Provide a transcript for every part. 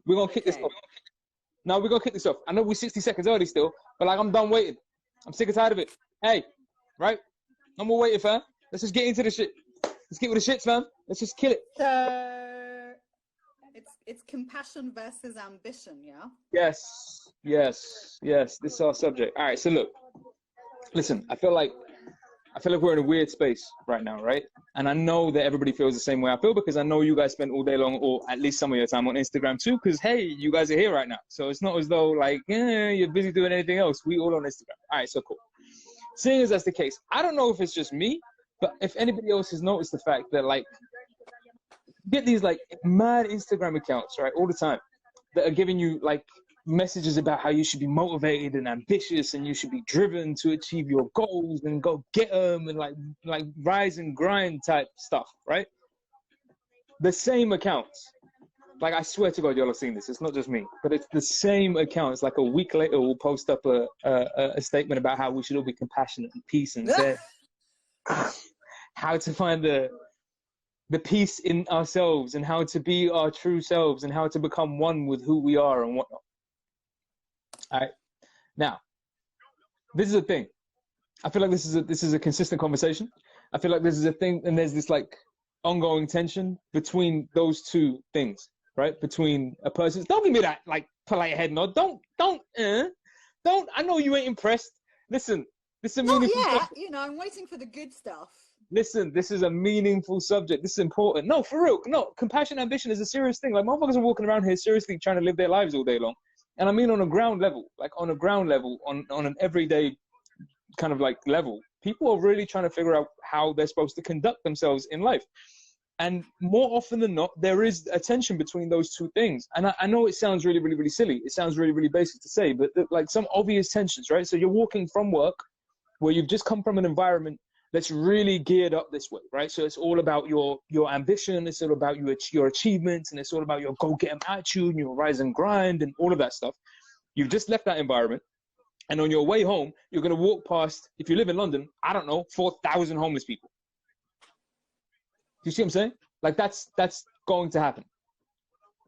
We're gonna kick this off. Now we're gonna kick this off. I know we're 60 seconds early still, but like I'm done waiting. I'm sick and tired of it. Hey, right? No more waiting, fam. Let's just get into the shit. Let's get with the shits, fam. Let's just kill it. So it's compassion versus ambition, yeah? Yes. This is our subject. All right, so look. Listen, I feel like we're in a weird space right now, right? And I know that everybody feels the same way I feel, because I know you guys spend all day long, or at least some of your time, on Instagram too, because, hey, you guys are here right now. So it's not as though, like, you're busy doing anything else. We all on Instagram. All right, so cool. Seeing as that's the case, I don't know if it's just me, but if anybody else has noticed the fact that, like, you get these, like, mad Instagram accounts, right, all the time, that are giving you, like, messages about how you should be motivated and ambitious, and you should be driven to achieve your goals and go get them, and like rise and grind type stuff, right? The same accounts, like, I swear to God, y'all have seen this. It's not just me, but it's the same accounts. Like a week later, we'll post up a statement about how we should all be compassionate and peace, and say how to find the peace in ourselves, and how to be our true selves, and how to become one with who we are and whatnot. All right. Now, this is a thing. I feel like this is a consistent conversation. I feel like this is a thing, and there's this, like, ongoing tension between those two things, right? Between a person. Don't give me that, like, polite head nod. Don't. I know you ain't impressed. Listen, this is a meaningful. Not yet. You know, I'm waiting for the good stuff. Listen, this is a meaningful subject. This is important. No, for real. No, compassion, ambition is a serious thing. Like, motherfuckers are walking around here seriously trying to live their lives all day long. And I mean on a ground level, on an everyday kind of, like, level, people are really trying to figure out how they're supposed to conduct themselves in life. And more often than not, there is a tension between those two things. And I know it sounds really, really, really silly. It sounds really, really basic to say, but like, some obvious tensions, right? So you're walking from work where you've just come from an environment that's really geared up this way, right? So it's all about your ambition, it's all about your achievements, and it's all about your go-get-em attitude and your rise and grind and all of that stuff. You've just left that environment, and on your way home, you're going to walk past, if you live in London, I don't know, 4,000 homeless people. Do you see what I'm saying? Like, that's going to happen.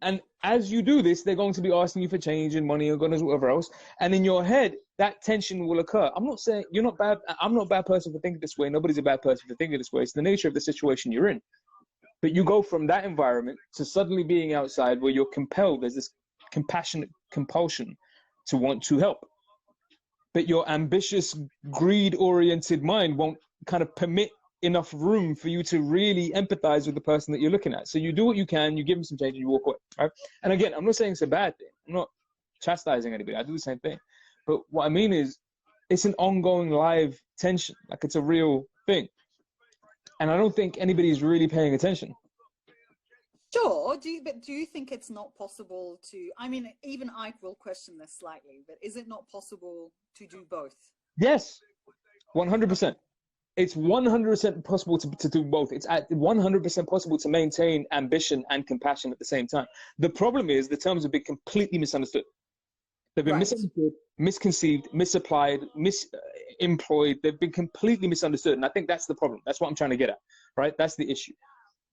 And as you do this, they're going to be asking you for change and money and goodness, whatever else. And in your head, that tension will occur. I'm not saying you're not bad. I'm not a bad person for thinking this way. Nobody's a bad person for thinking this way. It's the nature of the situation you're in. But you go from that environment to suddenly being outside where you're compelled. There's this compassionate compulsion to want to help. But your ambitious, greed-oriented mind won't kind of permit enough room for you to really empathize with the person that you're looking at. So you do what you can, you give them some change, and you walk away, right? And again, I'm not saying it's a bad thing. I'm not chastising anybody. I do the same thing. But what I mean is, it's an ongoing live tension. Like, it's a real thing. And I don't think anybody's really paying attention. Sure. But do you think it's not possible to, I mean, even I will question this slightly, but is it not possible to do both? Yes, 100%. It's 100% possible to do both. It's at 100% possible to maintain ambition and compassion at the same time. The problem is the terms have been completely misunderstood. They've been misunderstood, misconceived, misapplied, misemployed. They've been completely misunderstood. And I think that's the problem. That's what I'm trying to get at, right? That's the issue.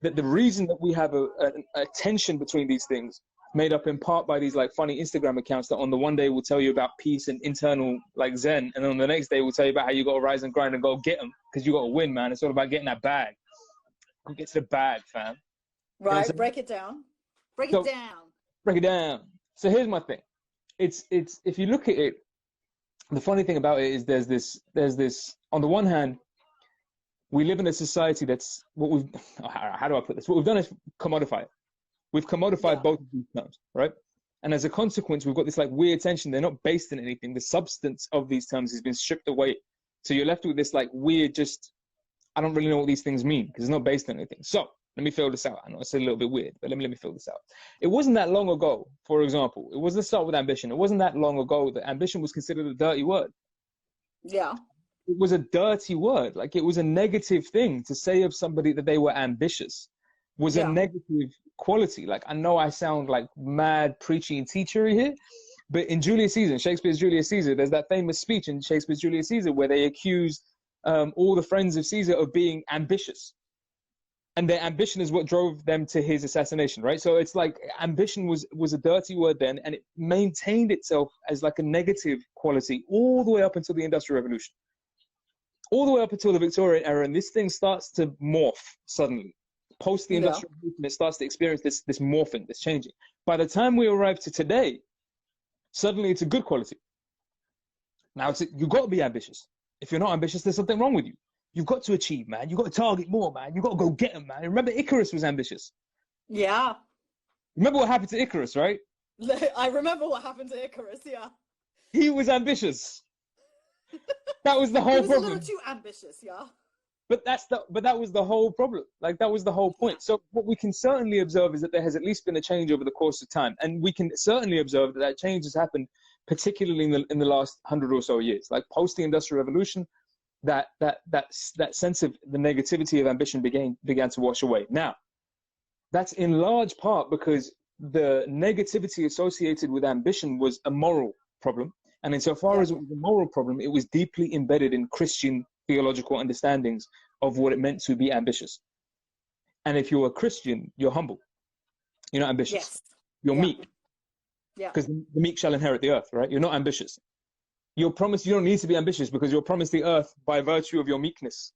That the reason that we have a tension between these things, made up in part by these, like, funny Instagram accounts that on the one day will tell you about peace and internal, like, zen, and on the next day will tell you about how you got to rise and grind and go get them, because you got to win, man. It's all about getting that bag. Go get to the bag, fam. Right, you know, break it down. Break it down. So here's my thing. It's if you look at it, the funny thing about it is there's this on the one hand, we live in a society that's how do I put this? What we've done is commodify it. We've commodified both of these terms, right? And as a consequence, we've got this, like, weird tension. They're not based in anything. The substance of these terms has been stripped away. So you're left with this, like, weird, just, I don't really know what these things mean because it's not based on anything. So let me fill this out. I know it's a little bit weird, but let me fill this out. It wasn't that long ago, for example, let's start with ambition. It wasn't that long ago that ambition was considered a dirty word. Yeah. It was a dirty word. Like, it was a negative thing to say of somebody that they were ambitious. Was a negative quality. Like, I know I sound like mad preachy and teachery here, but in Julius Caesar, Shakespeare's Julius Caesar, there's that famous speech in Shakespeare's Julius Caesar where they accuse all the friends of Caesar of being ambitious. And their ambition is what drove them to his assassination, right? So it's like ambition was a dirty word then, and it maintained itself as like a negative quality all the way up until the Industrial Revolution, all the way up until the Victorian era, and this thing starts to morph suddenly. Post the Industrial Revolution, it starts to experience this morphing, this changing. By the time we arrive to today, suddenly it's a good quality. Now you've got to be ambitious. If you're not ambitious, there's something wrong with you. You've got to achieve, man. You've got to target more, man. You've got to go get them, man. Remember, Icarus was ambitious. Yeah. Remember what happened to Icarus, right? I remember what happened to Icarus, yeah. He was ambitious. That was the whole problem. He was a little too ambitious, yeah. But that was the whole problem. Like, that was the whole point. So what we can certainly observe is that there has at least been a change over the course of time. And we can certainly observe that that change has happened, particularly in the last 100 or so years. Like, post the Industrial Revolution, that sense of the negativity of ambition began to wash away. Now, that's in large part because the negativity associated with ambition was a moral problem. And insofar as it was a moral problem, it was deeply embedded in Christian theological understandings of what it meant to be ambitious. And if you're a Christian, you're humble. You're not ambitious. Yes. You're meek. Yeah. Because the meek shall inherit the earth, right? You're not ambitious. You're promised, you don't need to be ambitious because you're promised the earth by virtue of your meekness,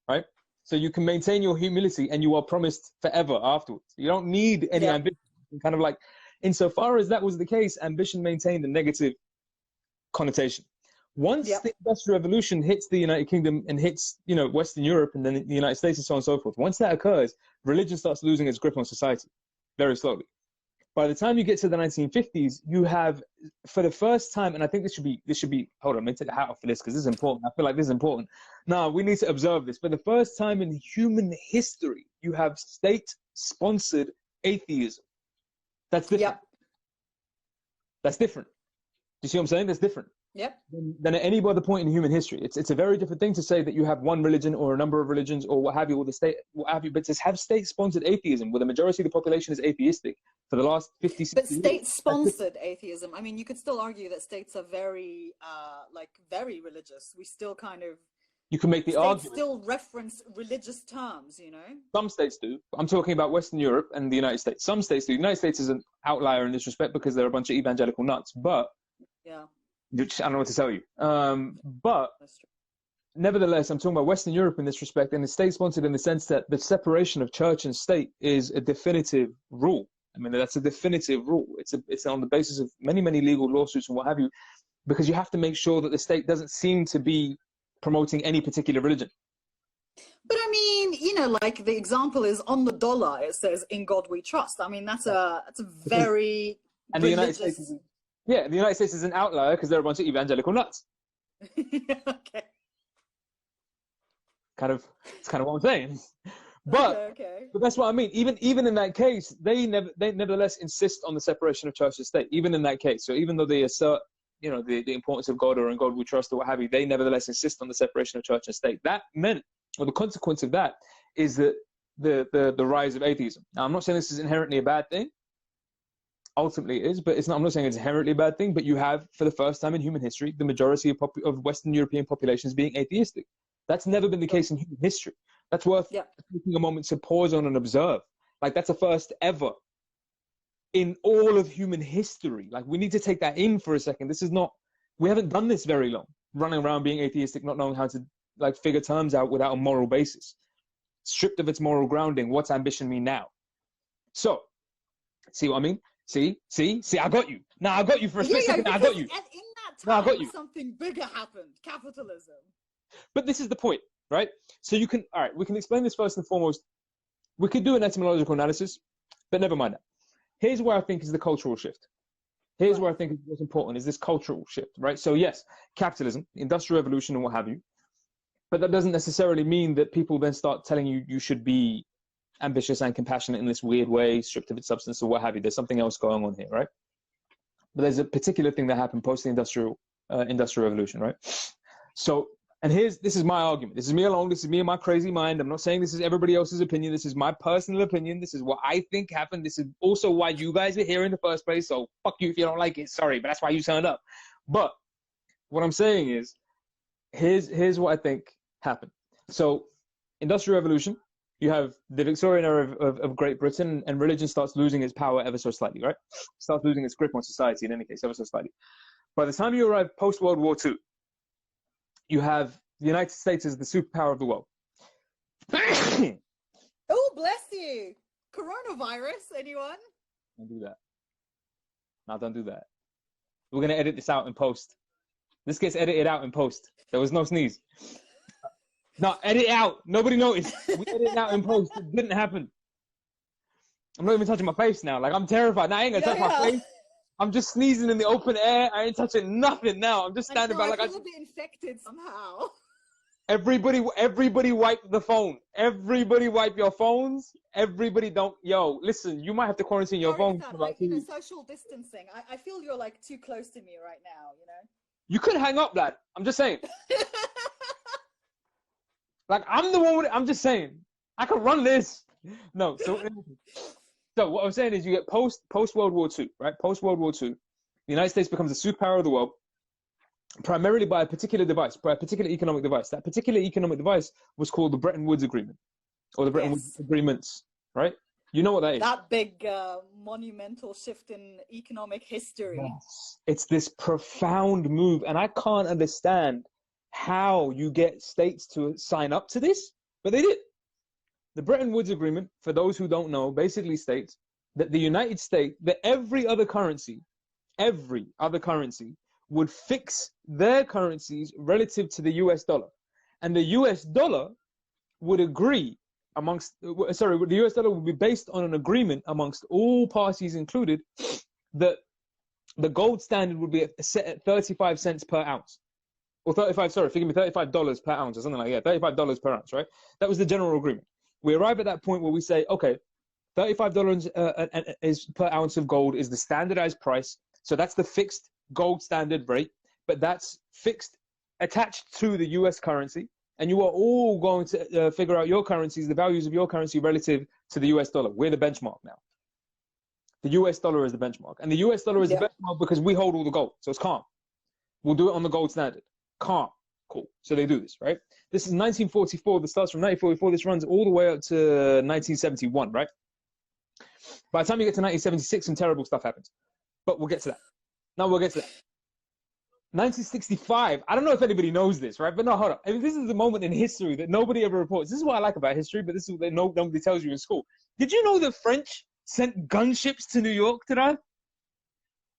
right? So you can maintain your humility and you are promised forever afterwards. You don't need any ambition. Kind of like, insofar as that was the case, ambition maintained a negative connotation. Once the Industrial Revolution hits the United Kingdom and hits, Western Europe and then the United States and so on and so forth, once that occurs, religion starts losing its grip on society very slowly. By the time you get to the 1950s, you have, for the first time, and I think this should be, hold on, let me take the hat off for this because this is important. I feel like this is important. No, we need to observe this. For the first time in human history, you have state-sponsored atheism. That's different. That's different. Do you see what I'm saying? That's different. Than at any other point in human history. It's a very different thing to say that you have one religion or a number of religions or what have you, or the state, what have you, but to have state-sponsored atheism where the majority of the population is atheistic for the last 50, 60 years. But state-sponsored atheism, I mean, you could still argue that states are very, very religious. We still kind of... You can make the argument. Still reference religious terms, Some states do. I'm talking about Western Europe and the United States. Some states do. The United States is an outlier in this respect because they're a bunch of evangelical nuts, but... Yeah. I don't know what to tell you. But nevertheless, I'm talking about Western Europe in this respect, and it's state-sponsored in the sense that the separation of church and state is a definitive rule. I mean, that's a definitive rule. It's on the basis of many, many legal lawsuits and what have you, because you have to make sure that the state doesn't seem to be promoting any particular religion. But I mean, like the example is on the dollar, it says, "In God we trust." I mean, that's a very and religious... the United States the United States is an outlier because they're a bunch of evangelical nuts. Okay. It's kind of what I'm saying. But but that's what I mean. Even in that case, they nevertheless insist on the separation of church and state. Even in that case, so even though they assert, the importance of God or in God we trust or what have you, they nevertheless insist on the separation of church and state. That meant, or the consequence of that, is that the rise of atheism. Now, I'm not saying this is inherently a bad thing. Ultimately it is, but I'm not saying it's inherently a bad thing, but you have, for the first time in human history, the majority of Western European populations being atheistic. That's never been the case in human history. That's worth taking a moment to pause on and observe. Like, that's a first ever in all of human history. Like, we need to take that in for a second. We haven't done this very long, running around being atheistic, not knowing how to, figure terms out without a moral basis. Stripped of its moral grounding, what's ambition mean now? So, see what I mean? See, I got you. Now I got you for a split second. I got you. And in that time, I got you. Something bigger happened. Capitalism. But this is the point, right? So we can explain this first and foremost. We could do an etymological analysis, but never mind that. Here's where I think is the cultural shift. Here's where I think is what's important is this cultural shift, right? So yes, capitalism, industrial revolution and what have you. But that doesn't necessarily mean that people then start telling you you should be ambitious and compassionate in this weird way, stripped of its substance or what have you. There's something else going on here, right? But there's a particular thing that happened post the industrial revolution, right? So, and this is my argument. This is me alone. This is me and my crazy mind. I'm not saying this is everybody else's opinion. This is my personal opinion. This is what I think happened. This is also why you guys are here in the first place. So fuck you if you don't like it. Sorry, but that's why you signed up. But what I'm saying is, here's what I think happened. So, industrial revolution. you have the Victorian era of Great Britain, and religion starts losing its power ever so slightly, right? Starts losing its grip on society in any case, ever so slightly. By the time you arrive post-World War II, you have the United States as the superpower of the world. Oh, bless you. Coronavirus, anyone? Don't do that. No, don't do that. We're going to edit this out in post. This gets edited out in post. There was no sneeze. No, edit it out. Nobody noticed. We edit it out in post. It didn't happen. I'm not even touching my face now. Like, I'm terrified. Now I ain't going to touch my face. I'm just sneezing in the open air. I ain't touching nothing now. I'm just standing by like I feel a bit infected somehow. Everybody wipe the phone. Everybody wipe your phones. Everybody don't. Yo, listen, you might have to quarantine your phone. That, like, you know, social distancing. I feel you're like too close to me right now, you know? You could hang up, lad. I'm just saying. Like, I'm the one with it. I'm just saying. I can run this. No, so what I'm saying is you get post World War II, right? Post World War II, the United States becomes a superpower of the world, primarily by a particular device, by a particular economic device. That particular economic device was called the Bretton Woods Agreement, or the Bretton Woods Agreements, right? You know what that is? That big monumental shift in economic history. Yes. It's this profound move, and I can't understand how you get states to sign up to this, but they did. The Bretton Woods Agreement, for those who don't know, basically states that the United States, that every other currency would fix their currencies relative to the US dollar. And the US dollar would agree the US dollar would be based on an agreement amongst all parties included that the gold standard would be set at 35 cents per ounce. Or $35 per ounce or something like that. $35 per ounce, right? That was the general agreement. We arrive at that point where we say, okay, $35 is per ounce of gold is the standardized price. So that's the fixed gold standard rate, but that's fixed, attached to the US currency. And you are all going to figure out your currencies, the values of your currency relative to the US dollar. We're the benchmark now. The US dollar is the benchmark. And the US dollar is the benchmark because we hold all the gold. So it's calm. We'll do it on the gold standard. Calm. Cool. So they do this, right? This is 1944. This starts from 1944. This runs all the way up to 1971, right? By the time you get to 1976, some terrible stuff happens. But we'll get to that. Now we'll get to that. 1965. I don't know if anybody knows this, right? But no, hold on. I mean, this is the moment in history that nobody ever reports. This is what I like about history, but this is what nobody tells you in school. Did you know the French sent gunships to New York today?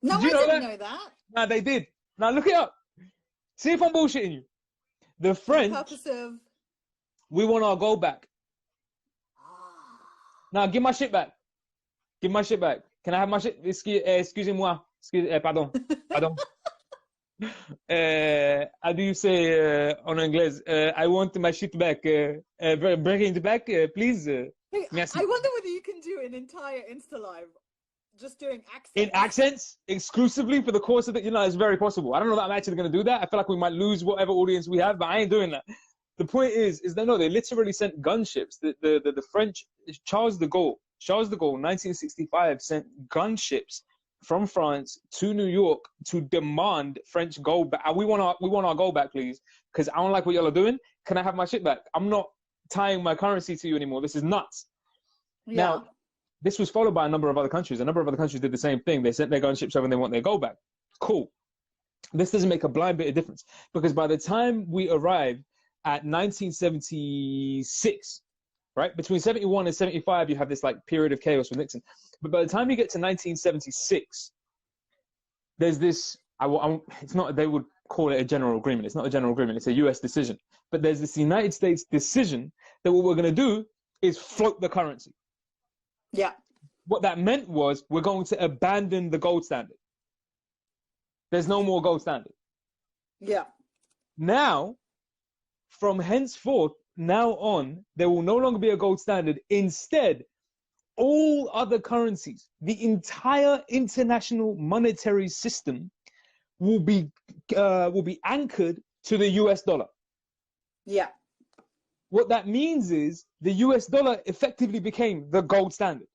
No, I didn't know that. No, they did. Now look it up. See if I'm bullshitting you. The French, we want our gold back. Now, give my shit back. Give my shit back. Can I have my shit? Excusez-moi. Pardon. Pardon. How do you say en anglais? I want my shit back. Bring it back, please. Merci. I wonder whether you can do an entire Insta Live just doing accents. In accents, exclusively for the course of it, it's very possible. I don't know that I'm actually going to do that. I feel like we might lose whatever audience we have, but I ain't doing that. The point is that no, they literally sent gunships. The French, Charles de Gaulle, 1965, sent gunships from France to New York to demand French gold back. We want our gold back, please, because I don't like what y'all are doing. Can I have my shit back? I'm not tying my currency to you anymore. This is nuts. Yeah. Now, this was followed by a number of other countries. A number of other countries did the same thing. They sent their gunships over and they want their gold back. Cool. This doesn't make a blind bit of difference because by the time we arrive at 1976, right, between 71 and 75, you have this like period of chaos with Nixon. But by the time you get to 1976, there's this, it's not, they would call it a general agreement. It's not a general agreement. It's a US decision. But there's this United States decision that what we're going to do is float the currency. Yeah. What that meant was we're going to abandon the gold standard. There's no more gold standard. Yeah. Now, from henceforth, now on, there will no longer be a gold standard. Instead, all other currencies, the entire international monetary system will be anchored to the US dollar. Yeah. What that means is the US dollar effectively became the gold standard.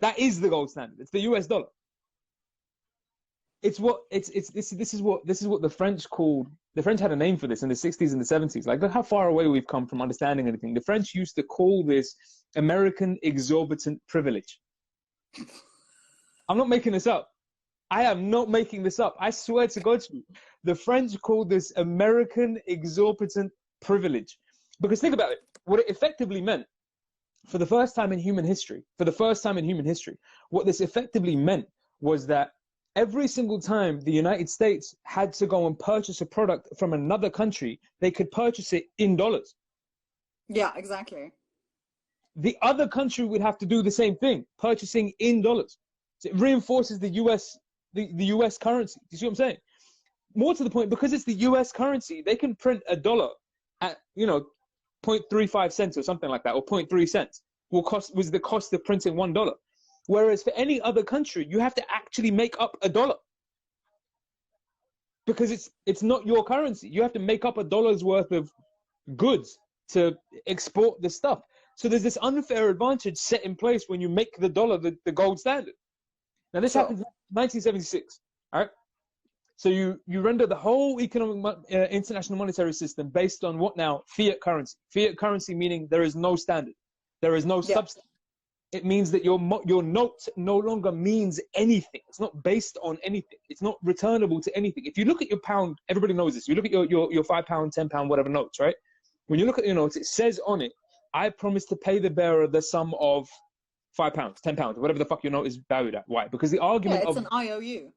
That is the gold standard. It's the US dollar. This is what the French called The French had a name for this in the 60s and the 70s. Like, look how far away we've come from understanding anything. The French used to call this American exorbitant privilege. I'm not making this up. I am not making this up. I swear to God to you. The French called this American exorbitant privilege. Because think about it. What it effectively meant, for the first time in human history, what this effectively meant was that every single time the United States had to go and purchase a product from another country, they could purchase it in dollars. Yeah, exactly. The other country would have to do the same thing, purchasing in dollars. So it reinforces the US currency. Do you see what I'm saying? More to the point, because it's the US currency, they can print a dollar at, 0.35 cents or something like that, or 0.3 cents was the cost of printing $1. Whereas for any other country, you have to actually make up a dollar, because it's not your currency. You have to make up a dollar's worth of goods to export the stuff. So there's this unfair advantage set in place when you make the dollar the gold standard. Now this happened in 1976, all right? So you render the whole international monetary system based on what now? Fiat currency. Fiat currency meaning there is no standard. There is no substance. It means that your note no longer means anything. It's not based on anything. It's not returnable to anything. If you look at your pound, everybody knows this. You look at your £5, £10, whatever notes, right? When you look at your notes, it says on it, I promise to pay the bearer the sum of £5, £10, whatever the fuck your note is valued at. Why? Because the argument it's an IOU.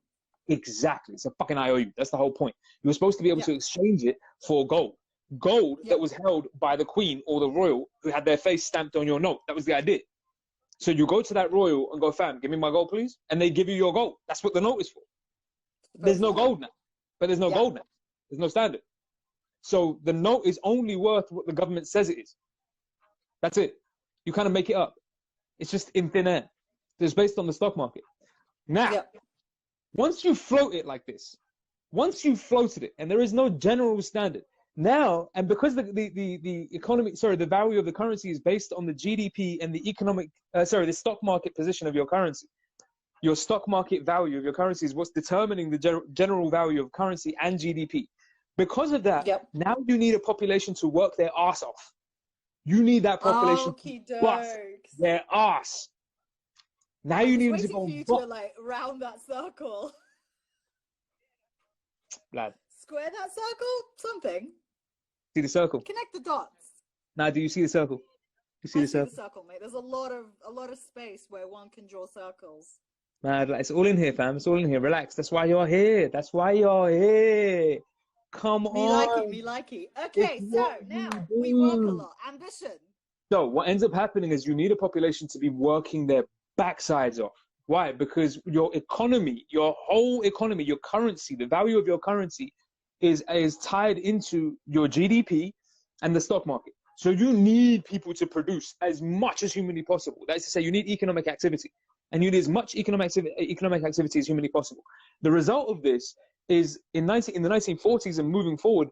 Exactly. It's a fucking IOU. That's the whole point. You were supposed to be able to exchange it for gold. Gold that was held by the queen or the royal who had their face stamped on your note. That was the idea. So you go to that royal and go, fam, give me my gold, please. And they give you your gold. That's what the note is for. There's no gold now. But there's no gold now. There's no standard. So the note is only worth what the government says it is. That's it. You kind of make it up. It's just in thin air. It's based on the stock market. Now, once you float it like this, once you've floated it and there is no general standard, now, and because the economy, the value of the currency is based on the GDP and the stock market position of your currency. Your stock market value of your currency is what's determining the general value of currency and GDP. Because of that, now you need a population to work their ass off. You need that population to bust their ass. Now you need to go for you to like round that circle. Lad. Square that circle? Something. See the circle? Connect the dots. Now, do you see the circle? You see I the circle? See the circle, mate. There's a lot of space where one can draw circles. Man, it's all in here, fam. It's all in here. Relax. That's why you're here. That's why you're here. Come on. Me like it. Okay, so now we work a lot. Ambition. So what ends up happening is you need a population to be working their backsides off. Why? Because your economy, your whole economy, your currency, the value of your currency is tied into your GDP and the stock market. So you need people to produce as much as humanly possible. That is to say, you need economic activity. And you need as much economic activity as humanly possible. The result of this is in the 1940s and moving forward,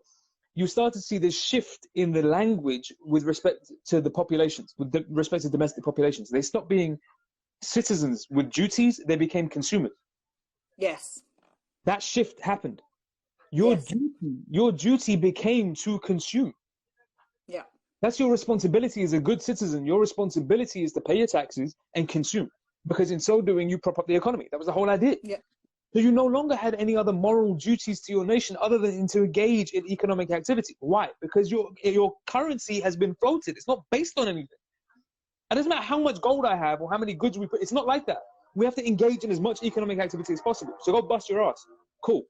you start to see this shift in the language with respect to the populations, with respect to domestic populations. They stopped being citizens with duties, they became consumers. Yes. That shift happened. Your duty became to consume. Yeah. That's your responsibility as a good citizen. Your responsibility is to pay your taxes and consume. Because in so doing, you prop up the economy. That was the whole idea. Yeah. So you no longer had any other moral duties to your nation other than to engage in economic activity. Why? Because your currency has been floated. It's not based on anything. It doesn't matter how much gold I have or how many goods we put. It's not like that. We have to engage in as much economic activity as possible. So go bust your ass. Cool.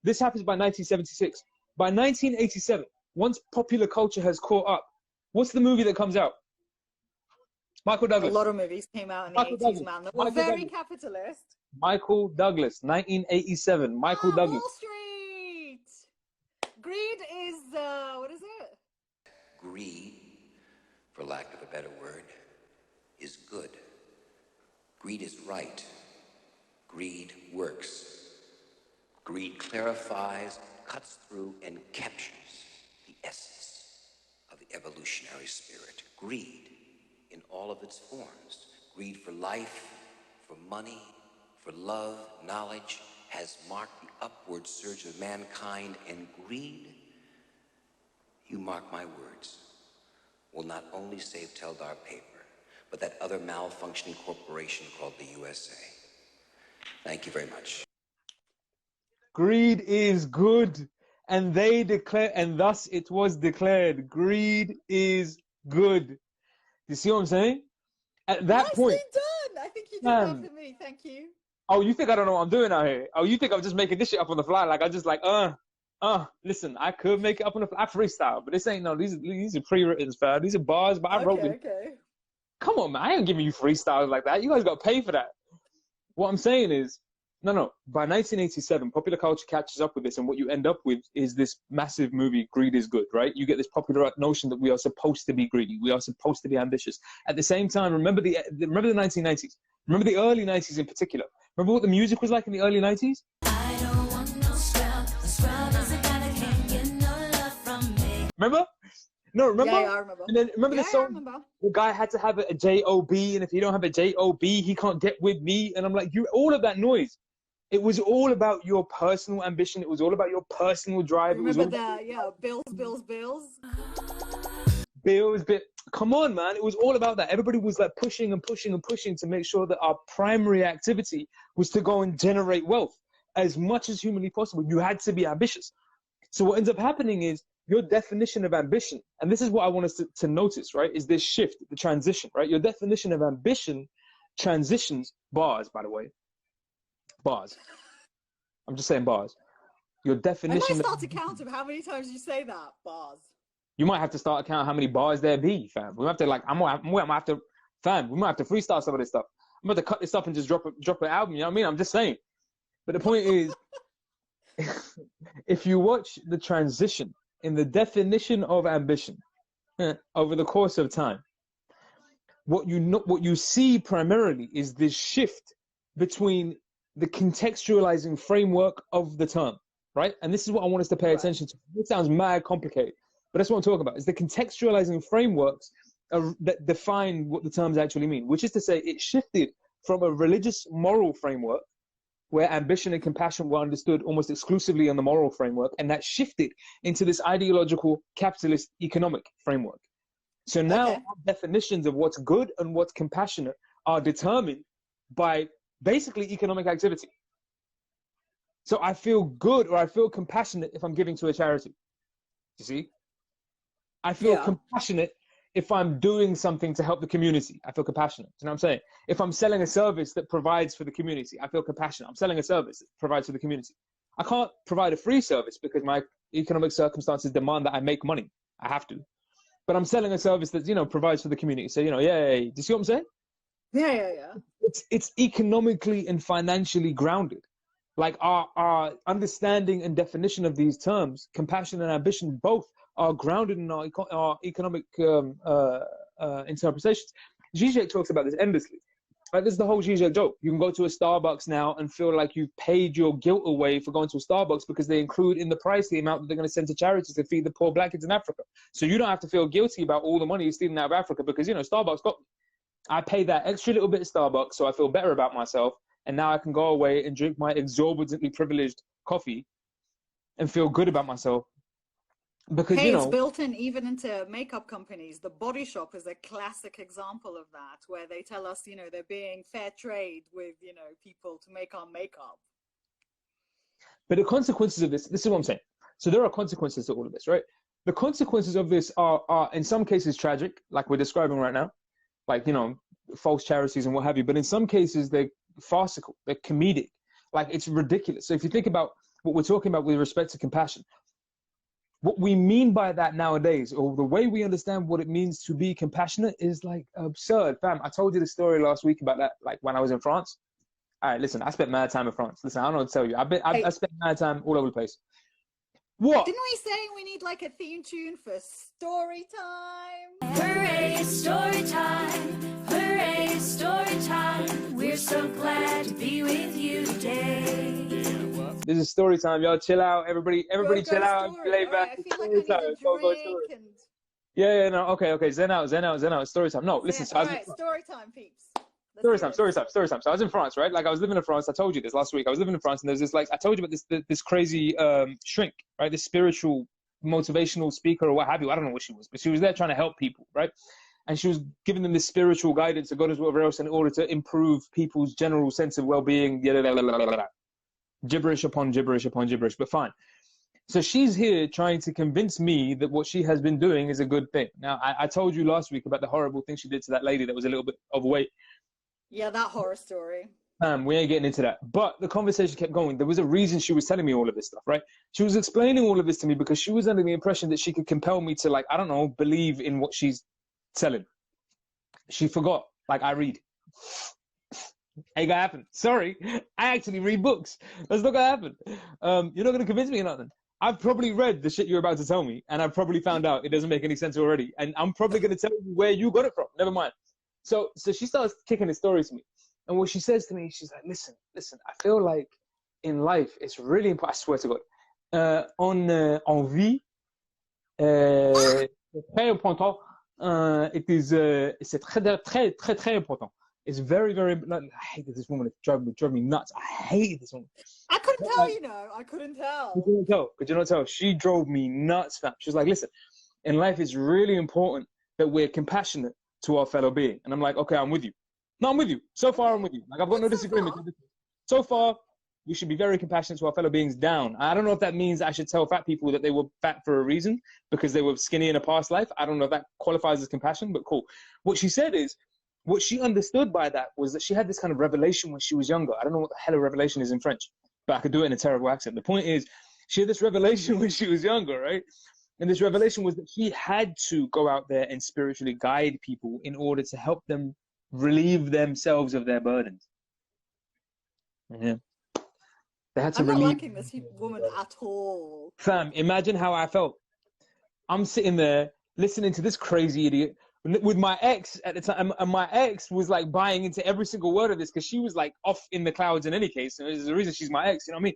This happens by 1976. By 1987, once popular culture has caught up, what's the movie that comes out? Michael Douglas. A lot of movies came out in the 80s, man. That were very capitalist. Michael Douglas, 1987. Michael Douglas. Wall Street. Greed is, what is it? Greed, for lack of a better word, is good. Greed is right. Greed works. Greed clarifies, cuts through, and captures the essence of the evolutionary spirit. Greed in all of its forms. Greed for life, for money, for love, knowledge, has marked the upward surge of mankind, and greed you mark my words, will not only save Teldar paper, but that other malfunctioning corporation called the USA. Thank you very much. Greed is good. And they declare, and thus it was declared, greed is good. You see what I'm saying? At that Nicely point, done. I think you did man, that for me. Thank you. oh, you think I don't know what I'm doing out here? Oh, you think I'm just making this shit up on the fly? Like I just like, listen, I could make it up on the fly. I freestyle, but this ain't no. These are pre-written, fam. These are bars, but I wrote them. Okay. Come on, man. I ain't giving you freestyles like that. You guys got to pay for that. What I'm saying is, no. By 1987, popular culture catches up with this, and what you end up with is this massive movie, Greed is Good, right? You get this popular notion that we are supposed to be greedy. We are supposed to be ambitious. At the same time, remember the 1990s. Remember the early 90s in particular. Remember what the music was like in the early 90s? I don't want no scrub. The scrub is a guy that can't get no love from me. Remember? No, remember? Yeah, I remember. And then remember the song? I remember. The guy had to have a J-O-B, and if you don't have a J-O-B, he can't get with me. And I'm like, all of that noise. It was all about your personal ambition. It was all about your personal drive. Remember that? Yeah, bills. Bills, but come on, man. It was all about that. Everybody was like pushing to make sure that our primary activity was to go and generate wealth as much as humanly possible. You had to be ambitious. So what ends up happening is your definition of ambition, and this is what I want us to notice, right, is this shift, the transition, right? Your definition of ambition transitions, bars, by the way. Bars. I'm just saying bars. Your definition. I might start to count of how many times you say that. Bars. You might have to start to count how many bars there be, fam. We have to like. We might have to freestyle some of this stuff. I'm about to cut this up and just drop an album. You know what I mean? I'm just saying. But the point is, if you watch the transition in the definition of ambition over the course of time, what you see primarily is this shift between the contextualizing framework of the term, right? And this is what I want us to pay attention to. It sounds mad complicated, but that's what I'm talking about. Is the contextualizing frameworks that define what the terms actually mean, which is to say it shifted from a religious moral framework where ambition and compassion were understood almost exclusively on the moral framework, and that shifted into this ideological capitalist economic framework. So now our definitions of what's good and what's compassionate are determined by basically economic activity. So I feel good or I feel compassionate if I'm giving to a charity. You see? I feel compassionate if I'm doing something to help the community. I feel compassionate. You know what I'm saying? If I'm selling a service that provides for the community, I feel compassionate. I'm selling a service that provides for the community. I can't provide a free service because my economic circumstances demand that I make money. I have to. But I'm selling a service that, provides for the community. So, yay. Do you see what I'm saying? Yeah. It's economically and financially grounded. Like our understanding and definition of these terms, compassion and ambition, both are grounded in our economic interpretations. Zizek talks about this endlessly. Like, this is the whole Zizek joke. You can go to a Starbucks now and feel like you've paid your guilt away for going to a Starbucks because they include in the price the amount that they're going to send to charities to feed the poor black kids in Africa. So you don't have to feel guilty about all the money you're stealing out of Africa because, Starbucks got me. I pay that extra little bit of Starbucks so I feel better about myself, and now I can go away and drink my exorbitantly privileged coffee and feel good about myself. Because, it's built in even into makeup companies. The Body Shop is a classic example of that, where they tell us, they're being fair trade with, people to make our makeup. But the consequences of this is what I'm saying. So there are consequences to all of this, right? The consequences of this are in some cases tragic, like we're describing right now, like, false charities and what have you. But in some cases, they're farcical, they're comedic, like it's ridiculous. So if you think about what we're talking about with respect to compassion, what we mean by that nowadays, or the way we understand what it means to be compassionate, is like absurd, fam. I told you the story last week about that, like when I was in France. All right, listen, I spent mad time in France. Listen, I don't know what to tell you. I spent mad time all over the place. What? Didn't we say we need like a theme tune for story time? Hooray, it's story time. Hooray, it's story time. We're so glad to be with you today. This is story time, y'all. Chill out, everybody chill out. Lay back. I feel like I need a drink. Yeah, no, okay. Zen out. Story time. No, listen. All right, story time, peeps. Story time. So I was in France, right? Like I was living in France. I told you this last week. I was living in France, and there's this, like, I told you about this crazy shrink, right? This spiritual motivational speaker or what have you. I don't know what she was, but she was there trying to help people, right? And she was giving them this spiritual guidance to God as whatever else in order to improve people's general sense of well-being. Gibberish upon gibberish upon gibberish, but fine. So she's here trying to convince me that what she has been doing is a good thing. Now, I told you last week about the horrible thing she did to that lady that was a little bit overweight. Yeah, that horror story. We ain't getting into that. But the conversation kept going. There was a reason she was telling me all of this stuff, right? She was explaining all of this to me because she was under the impression that she could compel me to, like, I don't know, believe in what she's selling. She forgot. Like, I read. Ain't gonna happen. Sorry. I actually read books. That's not gonna happen. You're not gonna convince me of nothing. I've probably read the shit you're about to tell me, and I've probably found out it doesn't make any sense already. And I'm probably gonna tell you where you got it from. Never mind. So she starts kicking the stories to me. And what she says to me, she's like, listen, I feel like in life, it's really important. I swear to God. En vie, c'est très important. C'est très important. It's very, very, I hated this woman. It drove me nuts. I hated this woman. I couldn't tell, I couldn't tell. Could you not tell? She drove me nuts, fam. She was like, listen, in life, it's really important that we're compassionate to our fellow being. And I'm like, okay, I'm with you. No, I'm with you. So far, I'm with you. Like, I've got no disagreement. So far, we should be very compassionate to our fellow beings down. I don't know if that means I should tell fat people that they were fat for a reason because they were skinny in a past life. I don't know if that qualifies as compassion, but cool. What she said is, what she understood by that was that she had this kind of revelation when she was younger. I don't know what the hell a revelation is in French, but I could do it in a terrible accent. The point is, she had this revelation when she was younger, right? And this revelation was that she had to go out there and spiritually guide people in order to help them relieve themselves of their burdens. Yeah. They had to I'm not relieve. liking this woman at all. Fam, imagine how I felt. I'm sitting there listening to this crazy idiot with my ex at the time, and my ex was like buying into every single word of this because she was like off in the clouds in any case. And there's the reason she's my ex, you know what I mean?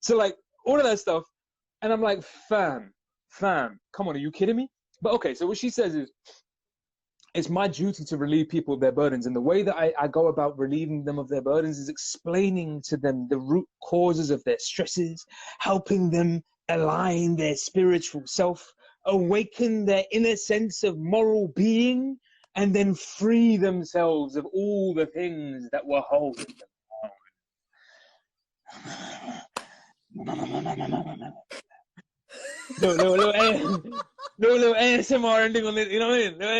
So like all of that stuff. And I'm like, fam, come on, are you kidding me? But okay, so what she says is, it's my duty to relieve people of their burdens. And the way that I go about relieving them of their burdens is explaining to them the root causes of their stresses, helping them align their spiritual self, awaken their inner sense of moral being, and then free themselves of all the things that were holding them. Little ASMR ending on it, you know what I mean? Little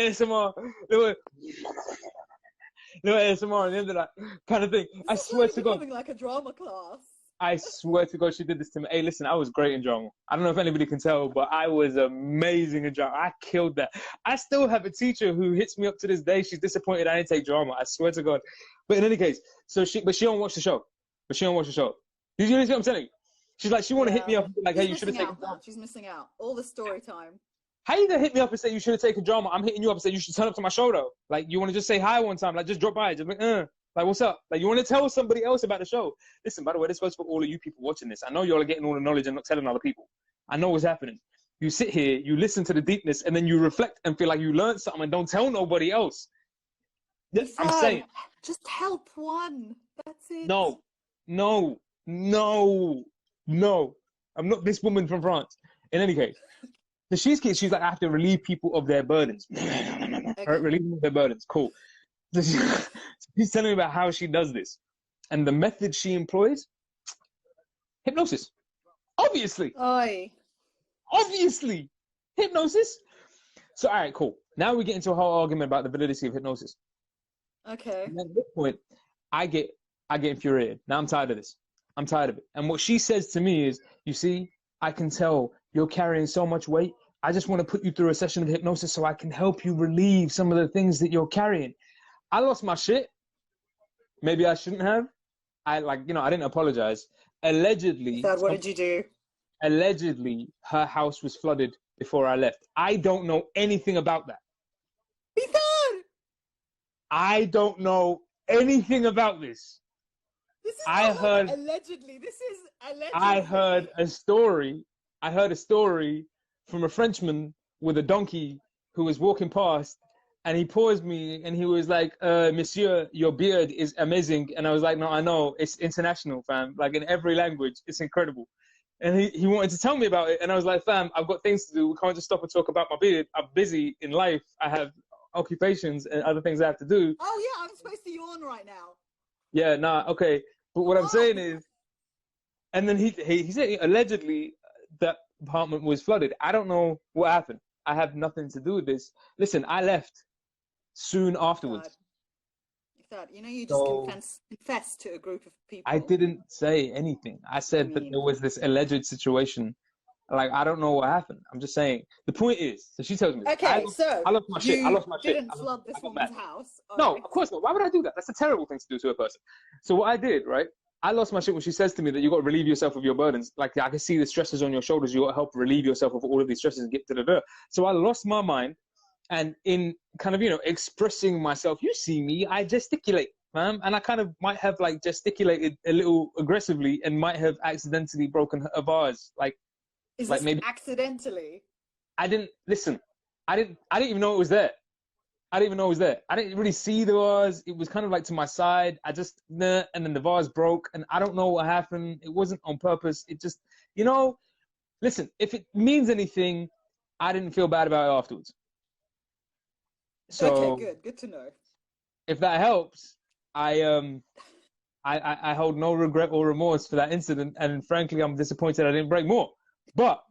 ASMR on the end of that kind of thing. I swear to God. Like a drama class. I swear to God, she did this to me. Hey, listen, I was great in drama. I don't know if anybody can tell, but I was amazing in drama. I killed that. I still have a teacher who hits me up to this day. She's disappointed I didn't take drama. I swear to God. But in any case, she don't watch the show. Did you see what I'm saying? She's like, she want to hit me up and be like, hey, you should have taken drama. She's missing out. All the story time. How you gonna hit me up and say you should have taken drama? I'm hitting you up and say you should turn up to my show though. Like, you want to just say hi one time, like just drop by, just like, like what's up? Like, you want to tell somebody else about the show. Listen, by the way, this goes for all of you people watching this. I know y'all are getting all the knowledge and not telling other people. I know what's happening. You sit here, you listen to the deepness, and then you reflect and feel like you learned something and don't tell nobody else. I'm saying. Just help one. That's it. No. I'm not this woman from France. In any case. So she's like, I have to relieve people of their burdens. Okay. Relieve them of their burdens. Cool. So she's telling me about how she does this. And the method she employs, hypnosis. Obviously. Oi. Obviously. Hypnosis. So, all right, cool. Now we get into a whole argument about the validity of hypnosis. Okay. And at this point, I get infuriated. Now I'm tired of this. I'm tired of it. And what she says to me is, you see, I can tell you're carrying so much weight. I just want to put you through a session of hypnosis so I can help you relieve some of the things that you're carrying. I lost my shit. Maybe I shouldn't have. I didn't apologize. Allegedly. Dad, what did you do? Allegedly, her house was flooded before I left. I don't know anything about that. I don't know anything about this. Allegedly. This is allegedly. I heard a story from a Frenchman with a donkey who was walking past, and he paused me and he was like, Monsieur, your beard is amazing. And I was like, no, I know, it's international, fam. Like in every language, it's incredible. And he wanted to tell me about it. And I was like, fam, I've got things to do. We can't just stop and talk about my beard. I'm busy in life. I have occupations and other things I have to do. Oh, yeah, I'm supposed to yawn right now. Yeah, nah, okay. But what I'm saying is, and then he said allegedly that apartment was flooded. I don't know what happened. I have nothing to do with this. Listen, I left soon afterwards. You know, you just confess to a group of people. I didn't say anything. I said that there was this alleged situation. Like, I don't know what happened. I'm just saying. The point is, so she tells me. Okay, I lost my shit. I lost my shit. Didn't flood this woman's house. No, of course not. Why would I do that? That's a terrible thing to do to a person. So what I did, right? I lost my shit when she says to me that you got to relieve yourself of your burdens. Like, I can see the stresses on your shoulders. You got to help relieve yourself of all of these stresses and get da-da-da. So I lost my mind. And in kind of, you know, expressing myself, you see me, I gesticulate, man. And I kind of might have like gesticulated a little aggressively and might have accidentally broken a vase. Is this maybe accidentally? I didn't even know it was there. I didn't really see the vase. It was kind of like to my side. And then the vase broke and I don't know what happened. It wasn't on purpose. It just, you know, listen, if it means anything, I didn't feel bad about it afterwards. So, okay, good to know. If that helps, I hold no regret or remorse for that incident, and frankly, I'm disappointed I didn't break more. But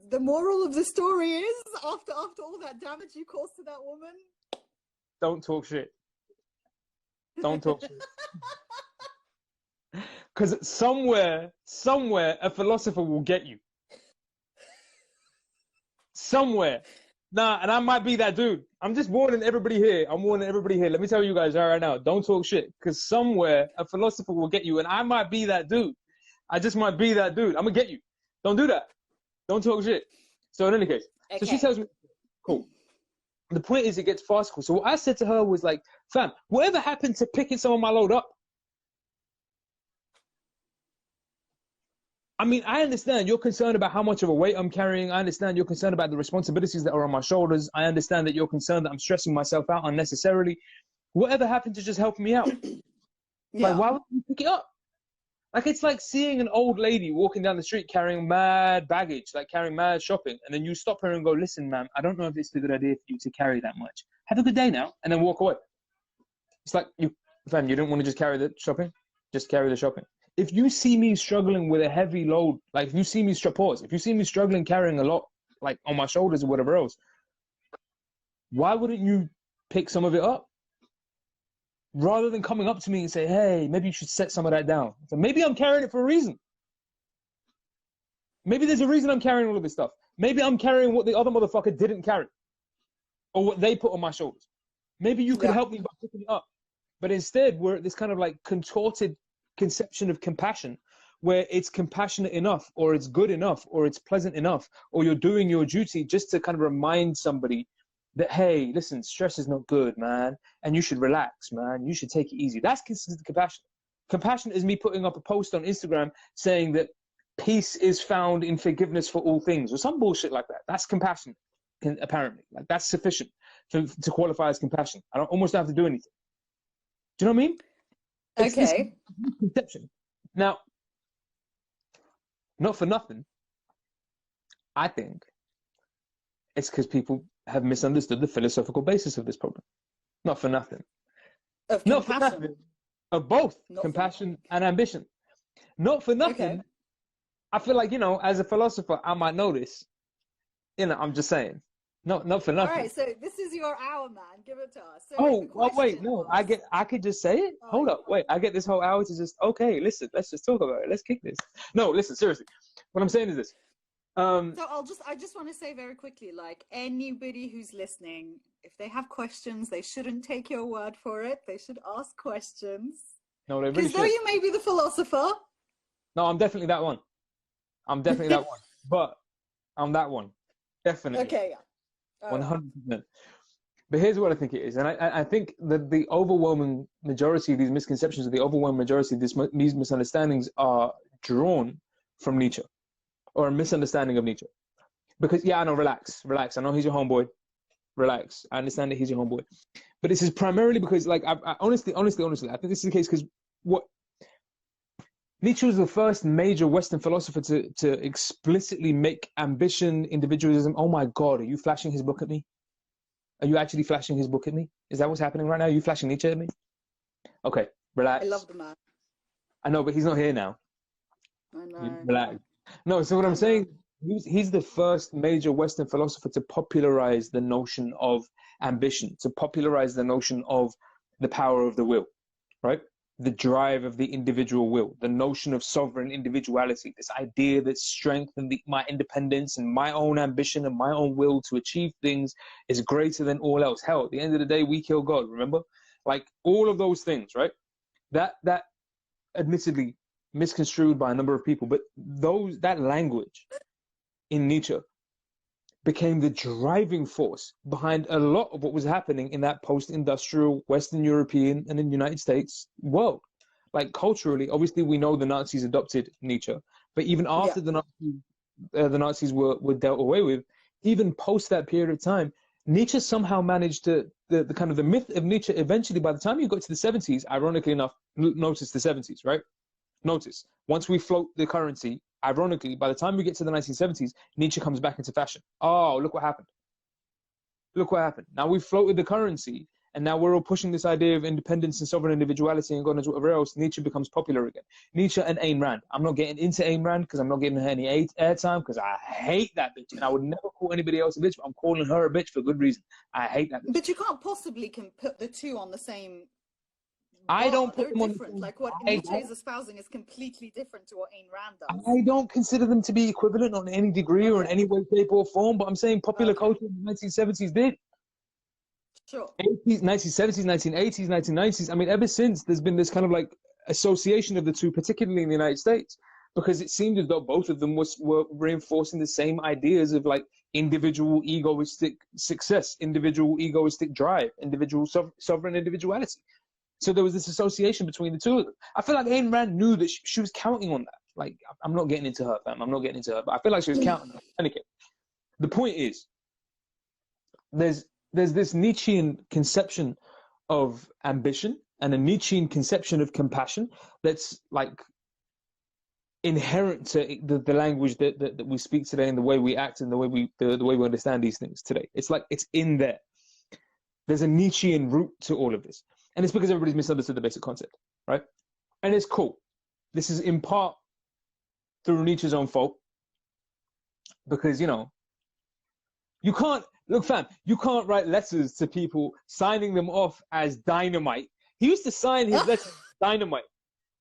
the moral of the story is, after all that damage you caused to that woman, don't talk shit. Don't talk shit. Because somewhere, a philosopher will get you. Somewhere. Nah, and I might be that dude. I'm just warning everybody here. Let me tell you guys right now, don't talk shit. Because somewhere, a philosopher will get you. And I might be that dude. I just might be that dude. I'm going to get you. Don't do that. Don't talk shit. So in any case, So she tells me, cool. The point is it gets farcical. So what I said to her was like, fam, whatever happened to picking some of my load up? I mean, I understand you're concerned about how much of a weight I'm carrying. I understand you're concerned about the responsibilities that are on my shoulders. I understand that you're concerned that I'm stressing myself out unnecessarily. Whatever happened to just helping me out? Like, why would you pick it up? Like, it's like seeing an old lady walking down the street carrying mad baggage, like carrying mad shopping. And then you stop her and go, listen, ma'am, I don't know if it's a good idea for you to carry that much. Have a good day now. And then walk away. It's like, fam, you don't want to just carry the shopping? Just carry the shopping. If you see me struggling with a heavy load, like if you see me struggling carrying a lot, like on my shoulders or whatever else, why wouldn't you pick some of it up? Rather than coming up to me and say, hey, maybe you should set some of that down. So maybe I'm carrying it for a reason. Maybe there's a reason I'm carrying all of this stuff. Maybe I'm carrying what the other motherfucker didn't carry or what they put on my shoulders. Maybe you could help me by picking it up. But instead, we're at this kind of like contorted conception of compassion where it's compassionate enough or it's good enough or it's pleasant enough or you're doing your duty just to kind of remind somebody that, hey, listen, stress is not good, man, and you should relax, man, you should take it easy. That's considered compassion. Compassion is me putting up a post on Instagram saying that peace is found in forgiveness for all things or some bullshit like that. That's compassion, apparently. Like, that's sufficient to qualify as compassion. I almost don't have to do anything. Do you know what I mean? Okay. Conception. Now, not for nothing, I think it's because people have misunderstood the philosophical basis of this problem. Not for nothing. Of not compassion. for nothing. Of both Not compassion and ambition. Not for nothing. Okay. I feel like, as a philosopher, I might know this. I'm just saying. Not for nothing. All right, so this is your hour, man. Give it to us. So Wait, no. I could just say it. Hold up, wait. I get this whole hour to just, okay, listen, let's just talk about it. Let's kick this. No, listen, seriously. What I'm saying is this. So I just want to say very quickly, like, anybody who's listening, if they have questions, they shouldn't take your word for it. They should ask questions. No, they really Because though you may be the philosopher. No, I'm definitely that one. But I'm that one. Definitely. Okay, yeah. 100%. But here's what I think it is. And I think that the overwhelming majority of these misconceptions, or the overwhelming majority of these misunderstandings are drawn from Nietzsche, or a misunderstanding of Nietzsche. Because, I know, relax. I know he's your homeboy. Relax. I understand that he's your homeboy. But this is primarily because, like, I honestly, I think this is the case because Nietzsche was the first major Western philosopher to explicitly make ambition, individualism. Oh my God, are you flashing his book at me? Are you actually flashing his book at me? Is that what's happening right now? Are you flashing Nietzsche at me? Okay, relax. I love the man. I know, but he's not here now. I know. Relax. No, so what I'm saying, he's the first major Western philosopher to popularize the notion of ambition, to popularize the notion of the power of the will, right? The drive of the individual will, the notion of sovereign individuality, this idea that strength and my independence and my own ambition and my own will to achieve things is greater than all else. Hell, at the end of the day, we kill God, remember? Like all of those things, right? That admittedly misconstrued by a number of people, but that language in Nietzsche became the driving force behind a lot of what was happening in that post-industrial Western European and in the United States world. Like culturally, obviously we know the Nazis adopted Nietzsche, but even after the Nazis were dealt away with, even post that period of time, Nietzsche somehow managed to, the kind of the myth of Nietzsche eventually, by the time you got to the 70s, ironically enough, notice the 70s, right? Notice, once we float the currency, ironically, by the time we get to the 1970s, Nietzsche comes back into fashion. Oh, look what happened. Look what happened. Now we've floated the currency, and now we're all pushing this idea of independence and sovereign individuality and God knows whatever else. Nietzsche becomes popular again. Nietzsche and Ayn Rand. I'm not getting into Ayn Rand because I'm not giving her any airtime because I hate that bitch. And I would never call anybody else a bitch, but I'm calling her a bitch for good reason. I hate that bitch. But you can't possibly put the two on the same... I don't put They're them different. on. Like what Nietzsche is espousing is completely different to what Ayn Rand does. I don't consider them to be equivalent on any degree or in any way, shape, or form. But I'm saying popular culture in the 1970s did. Sure. 80s, 1970s, 1980s, 1990s. I mean, ever since there's been this kind of like association of the two, particularly in the United States, because it seemed as though both of them were reinforcing the same ideas of like individual egoistic success, individual egoistic drive, individual sovereign individuality. So there was this association between the two of them. I feel like Ayn Rand knew that she was counting on that. Like, I'm not getting into her, fam. I'm not getting into her. But I feel like she was counting on that. Anyway, the point is, there's this Nietzschean conception of ambition and a Nietzschean conception of compassion that's like inherent to the language that we speak today and the way we act and the way we understand these things today. It's like it's in there. There's a Nietzschean root to all of this. And it's because everybody's misunderstood the basic concept, right? And it's cool. This is in part through Nietzsche's own fault. Because, you know, you can't, look fam, you can't write letters to people signing them off as dynamite. He used to sign his letters as dynamite.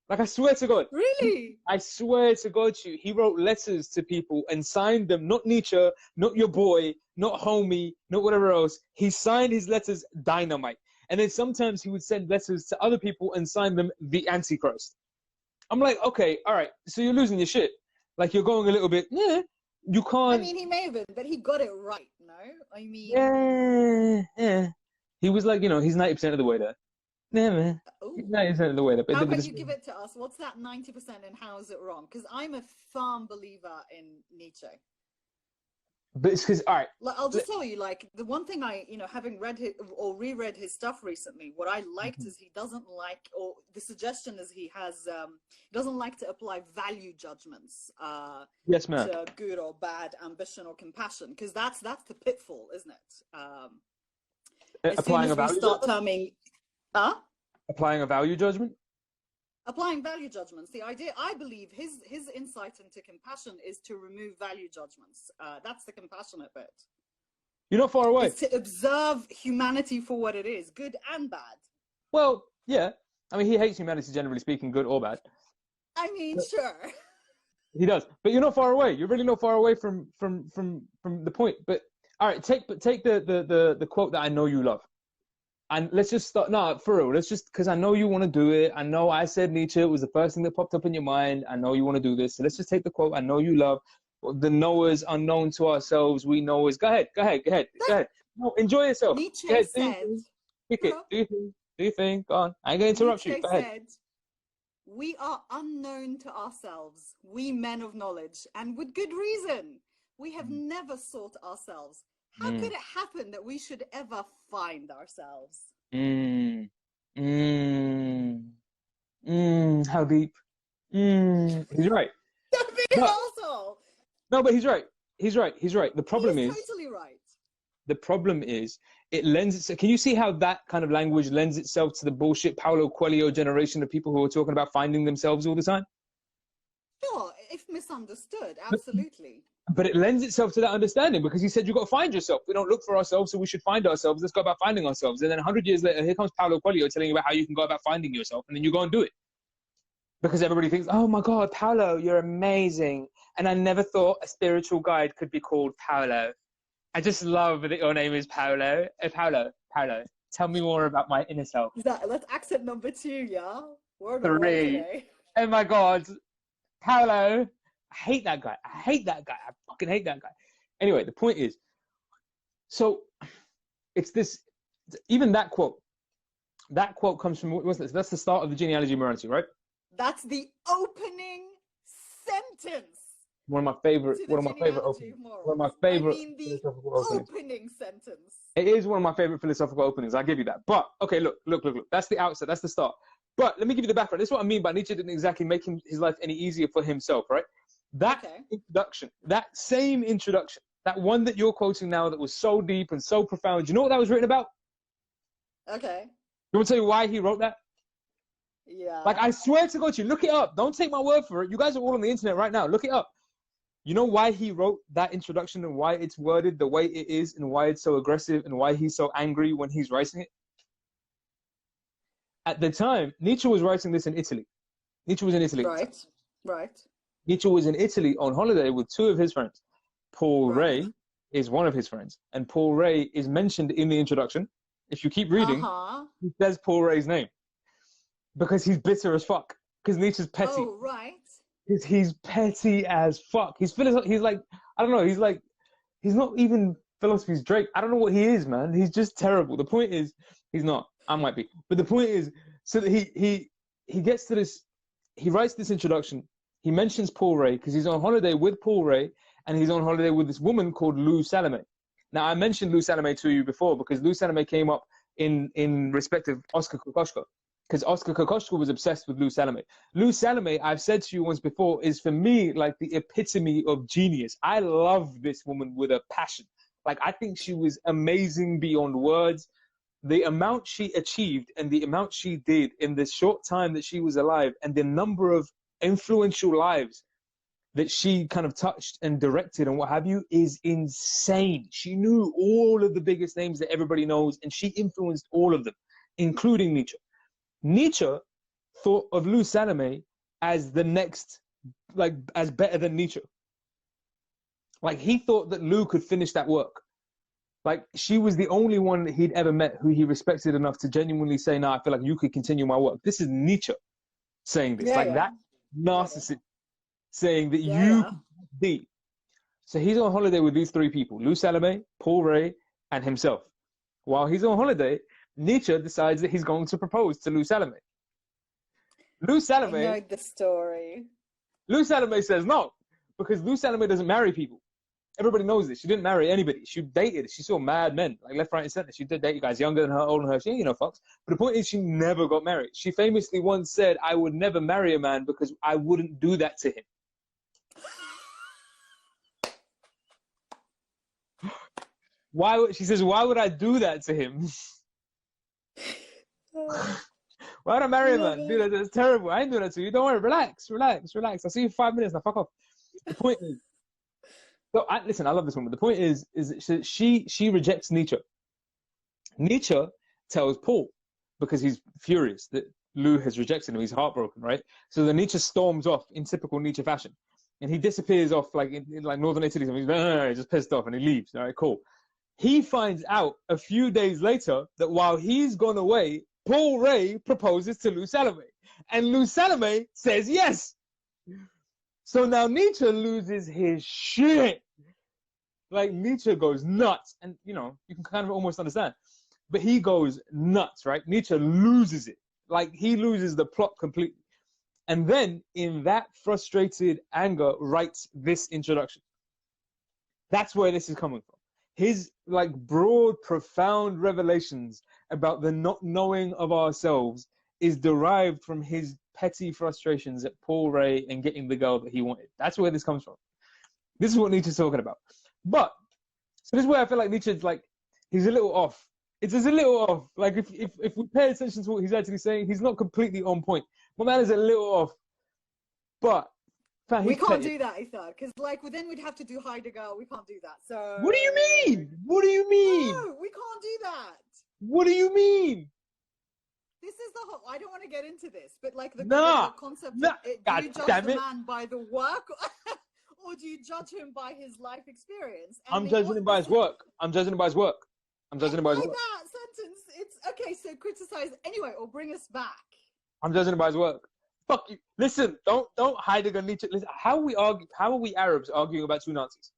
Like, I swear to God. Really? I swear to God, he wrote letters to people and signed them, not Nietzsche, not your boy, not homie, not whatever else. He signed his letters dynamite. And then sometimes he would send letters to other people and sign them the Antichrist. I'm like, okay, all right, so you're losing your shit. Like, you're going a little bit, you can't. I mean, he may have been, but he got it right, no? I mean... Yeah. He was like, you know, he's 90% of the way there. Yeah, man. He's 90% of the way there. How can you give it to us? What's that 90% and how is it wrong? Because I'm a firm believer in Nietzsche. But it's because, all right. I'll just tell you, like, the one thing having read his, or reread his stuff recently, what I liked is he doesn't like, or the suggestion is he doesn't like to apply value judgments yes, ma'am. to good or bad ambition or compassion, because that's the pitfall, isn't it? Applying a value judgment? Applying a value judgment? Applying value judgments. The idea, I believe, his insight into compassion is to remove value judgments. That's the compassionate bit. You're not far away. It's to observe humanity for what it is, good and bad. Well, yeah. I mean, he hates humanity, generally speaking, good or bad. I mean, sure. He does, but you're not far away. You're really not far away from the point. But all right, take the quote that I know you love. And let's just start. No, for real. Let's just, because I know you want to do it. I know I said Nietzsche. It was the first thing that popped up in your mind. I know you want to do this. So let's just take the quote I know you love. The knowers unknown to ourselves, we know is. Go ahead. No, enjoy yourself. Nietzsche said, pick it. Do your thing. Go on. I ain't going to interrupt you. Go ahead. Said, we are unknown to ourselves, we men of knowledge, and with good reason. We have never sought ourselves. How could it happen that we should ever find ourselves? How deep? He's right. Don't be an But, asshole. no, but he's right. He's right. He's right. The problem He's is, totally right. the problem is, it lends itself. Can you see how that kind of language lends itself to the bullshit Paulo Coelho generation of people who are talking about finding themselves all the time? Sure, if misunderstood, absolutely. But it lends itself to that understanding because he said you've got to find yourself. We don't look for ourselves, so we should find ourselves. Let's go about finding ourselves. And then 100 years later, here comes Paulo Coelho telling you about how you can go about finding yourself, and then you go and do it. Because everybody thinks, oh my God, Paulo, you're amazing. And I never thought a spiritual guide could be called Paulo. I just love that your name is Paulo. Paulo, tell me more about my inner self. That's accent number 2, yeah? Word of 3. today. Oh my God, Paulo. I hate that guy. I fucking hate that guy. Anyway, the point is, so it's this, even that quote comes from, what's this? That's the start of the genealogy of morality, right? That's the opening sentence. One of my favorite opening sentence. It is one of my favorite philosophical openings. I'll give you that. But okay, look. That's the outset. That's the start. But let me give you the background. This is what I mean by Nietzsche didn't exactly make his life any easier for himself, right? That introduction, that same introduction, that one that you're quoting now that was so deep and so profound. Do you know what that was written about? Okay. You want to tell you why he wrote that? Yeah. Like, I swear to God, you look it up. Don't take my word for it. You guys are all on the internet right now. Look it up. You know why he wrote that introduction and why it's worded the way it is and why it's so aggressive and why he's so angry when he's writing it? At the time, Nietzsche was writing this in Italy. Nietzsche was in Italy. Right. Nietzsche was in Italy on holiday with 2 of his friends. Paul Ray is one of his friends. And Paul Ray is mentioned in the introduction. If you keep reading, he says Paul Ray's name. Because he's bitter as fuck. Because Nietzsche's petty. Oh, right. Because he's petty as fuck. He's like, I don't know, he's not even philosophy's Drake. I don't know what he is, man. He's just terrible. The point is, he's not. I might be. But the point is, so that he gets to this, he writes this introduction. He mentions Paul Ray because he's on holiday with Paul Ray and he's on holiday with this woman called Lou Salome. Now, I mentioned Lou Salome to you before because Lou Salome came up in respect of Oscar Kokoschko. Because Oscar Kokoschko was obsessed with Lou Salome. Lou Salome, I've said to you once before, is for me like the epitome of genius. I love this woman with a passion. Like, I think she was amazing beyond words. The amount she achieved and the amount she did in the short time that she was alive and the number of influential lives that she kind of touched and directed and what have you is insane. She knew all of the biggest names that everybody knows and she influenced all of them, including Nietzsche. Nietzsche thought of Lou Salome as the next, like, as better than Nietzsche. Like, he thought that Lou could finish that work. Like, she was the only one that he'd ever met who he respected enough to genuinely say, no, I feel like you could continue my work. This is Nietzsche saying this. That narcissist saying that you could be. So he's on holiday with these 3 people, Lou Salome, Paul Ray, and himself. While he's on holiday, Nietzsche decides that he's going to propose to Lou Salome. Lou Salome... I know the story. Lou Salome says no, because Lou Salome doesn't marry people. Everybody knows this. She didn't marry anybody. She dated. She saw mad men, like left, right, and center. She did date guys younger than her, older than her. She ain't, fucks. But the point is, she never got married. She famously once said, I would never marry a man because I wouldn't do that to him. She says, why would I do that to him? Why would I marry a man? Dude, that's terrible. I ain't doing that to you. Don't worry. Relax. I'll see you in 5 minutes. Now, fuck off. The point is, so listen, I love this woman. The point is that she rejects Nietzsche. Nietzsche tells Paul, because he's furious that Lou has rejected him. He's heartbroken, right? So then Nietzsche storms off in typical Nietzsche fashion. And he disappears off like in like northern Italy. So he's just pissed off and he leaves. All right, cool. He finds out a few days later that while he's gone away, Paul Ray proposes to Lou Salome. And Lou Salome says yes. So now Nietzsche loses his shit. Like, Nietzsche goes nuts. And, you can kind of almost understand. But he goes nuts, right? Nietzsche loses it. Like, he loses the plot completely. And then, in that frustrated anger, writes this introduction. That's where this is coming from. His, like, broad, profound revelations about the not knowing of ourselves is derived from his petty frustrations at Paul Ray and getting the girl that he wanted. That's where this comes from. This is what Nietzsche's talking about. But, so this is where I feel like Nietzsche's like, he's a little off. It's just a little off. Like, if we pay attention to what he's actually saying, he's not completely on point. My man is a little off. But, man, we can't do that, Ethan, because like then we'd have to do Heidegger. We can't do that. So what do you mean? What do you mean? No, we can't do that. What do you mean? This is the whole. I don't want to get into this, but like the concept. Nah. Of it, God do you judge damn the it. man by the work, or do you judge him by his life experience? And I'm judging him by his work. I'm judging him by his work. I'm judging him by his work. That sentence. It's okay. So criticize anyway, or bring us back. I'm judging him by his work. Fuck you. Listen, don't Heidegger Nietzsche. Listen, how are we Arabs arguing about two Nazis?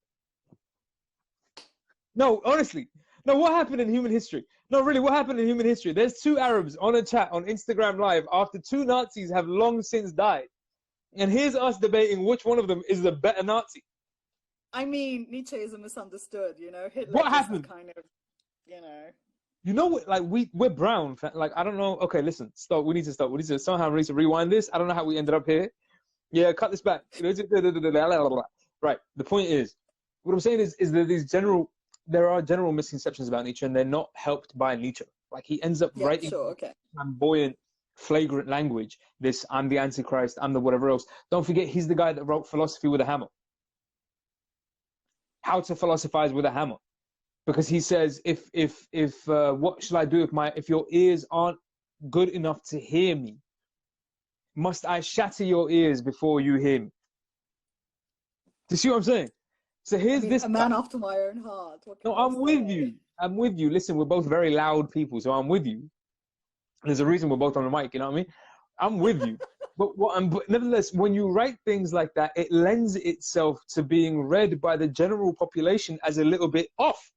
No, honestly. No, what happened in human history? No, really, what happened in human history? There's two Arabs on a chat on Instagram Live after two Nazis have long since died. And here's us debating which one of them is the better Nazi. I mean, Nietzsche is a misunderstood, you know. Hitler What happened? Kind of, you know. You know what? Like we're brown. Like I don't know. Okay, listen. Stop. We need to stop. We need to somehow rewind this. I don't know how we ended up here. Yeah, cut this back. Right. The point is, what I'm saying is that there are general misconceptions about Nietzsche, and they're not helped by Nietzsche. Like he ends up writing flamboyant, flagrant language. This, I'm the Antichrist. I'm the whatever else. Don't forget, he's the guy that wrote Philosophy with a Hammer. How to philosophize with a hammer. Because he says, if what shall I do if your ears aren't good enough to hear me? Must I shatter your ears before you hear me? Do you see what I'm saying? So here's this. A man after my own heart. No, I'm with you. I'm with you. Listen, we're both very loud people, so I'm with you. There's a reason we're both on the mic, you know what I mean? I'm with you. But nevertheless, when you write things like that, it lends itself to being read by the general population as a little bit off.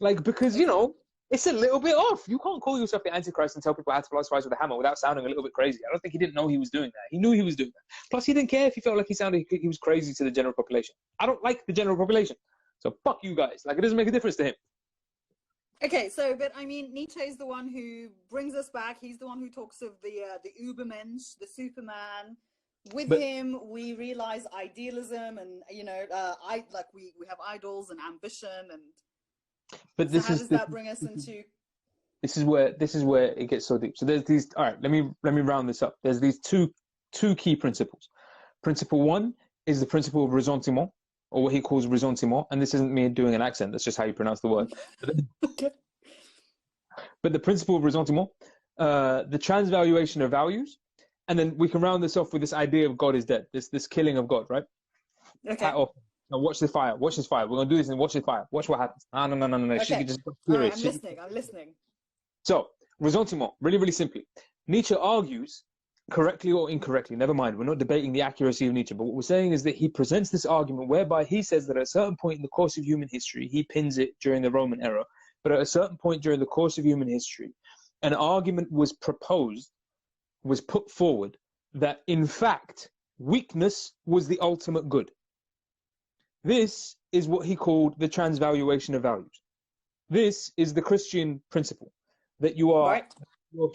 Like, because, you know, it's a little bit off. You can't call yourself the Antichrist and tell people how to philosophize with a hammer without sounding a little bit crazy. I don't think he didn't know he was doing that. He knew he was doing that. Plus, he didn't care if he felt like he was crazy to the general population. I don't like the general population. So fuck you guys. Like, it doesn't make a difference to him. Okay, so, but I mean, Nietzsche is the one who brings us back. He's the one who talks of the Übermensch, the Superman. With him, we realize idealism and, you know, we have idols and ambition and... But this how does that bring us into? This is where it gets so deep. So there's these. All right, let me round this up. There's these two key principles. Principle one is the principle of ressentiment, or what he calls ressentiment. And this isn't me doing an accent. That's just how you pronounce the word. Okay. But the principle of ressentiment, the transvaluation of values, and then we can round this off with this idea of God is dead. This killing of God, right? Okay. Now watch this fire. Watch this fire. We're gonna do this and watch this fire. Watch what happens. No. Okay. She could just right, I'm listening. So, ressentiment, really, really simply. Nietzsche argues, correctly or incorrectly, never mind, we're not debating the accuracy of Nietzsche, but what we're saying is that he presents this argument whereby he says that at a certain point in the course of human history, he pins it during the Roman era, but at a certain point during the course of human history, an argument was put forward, that in fact, weakness was the ultimate good. This is what he called the transvaluation of values. This is the Christian principle, that your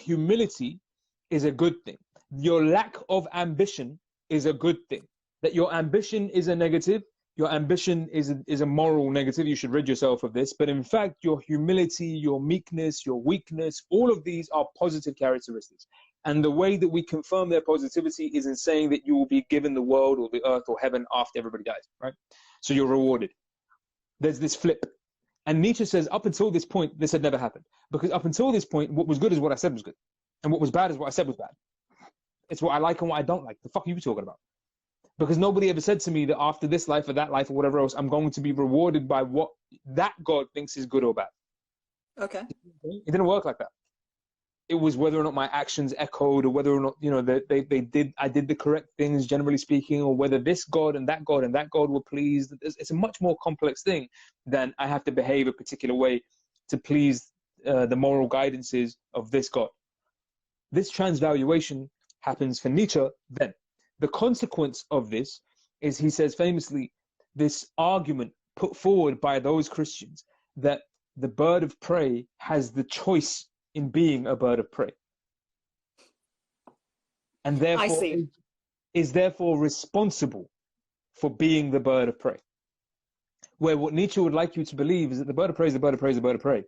humility is a good thing. Your lack of ambition is a good thing. That your ambition is a negative, your ambition is a moral negative, you should rid yourself of this, but in fact, your humility, your meekness, your weakness, all of these are positive characteristics. And the way that we confirm their positivity is in saying that you will be given the world or the earth or heaven after everybody dies, right? So you're rewarded. There's this flip. And Nietzsche says, up until this point, this had never happened. Because up until this point, what was good is what I said was good. And what was bad is what I said was bad. It's what I like and what I don't like. The fuck are you talking about? Because nobody ever said to me that after this life or that life or whatever else, I'm going to be rewarded by what that God thinks is good or bad. Okay. It didn't work like that. It was whether or not my actions echoed, or whether or not, you know, I did the correct things, generally speaking, or whether this God and that God and that God were pleased. It's a much more complex thing than I have to behave a particular way to please the moral guidances of this God. This transvaluation happens for Nietzsche then. The consequence of this is, he says famously, this argument put forward by those Christians that the bird of prey has the choice in being a bird of prey. and I therefore see. is therefore responsible for being the bird of prey. Where what Nietzsche would like you to believe is that the bird of prey is the bird of prey is the bird of prey.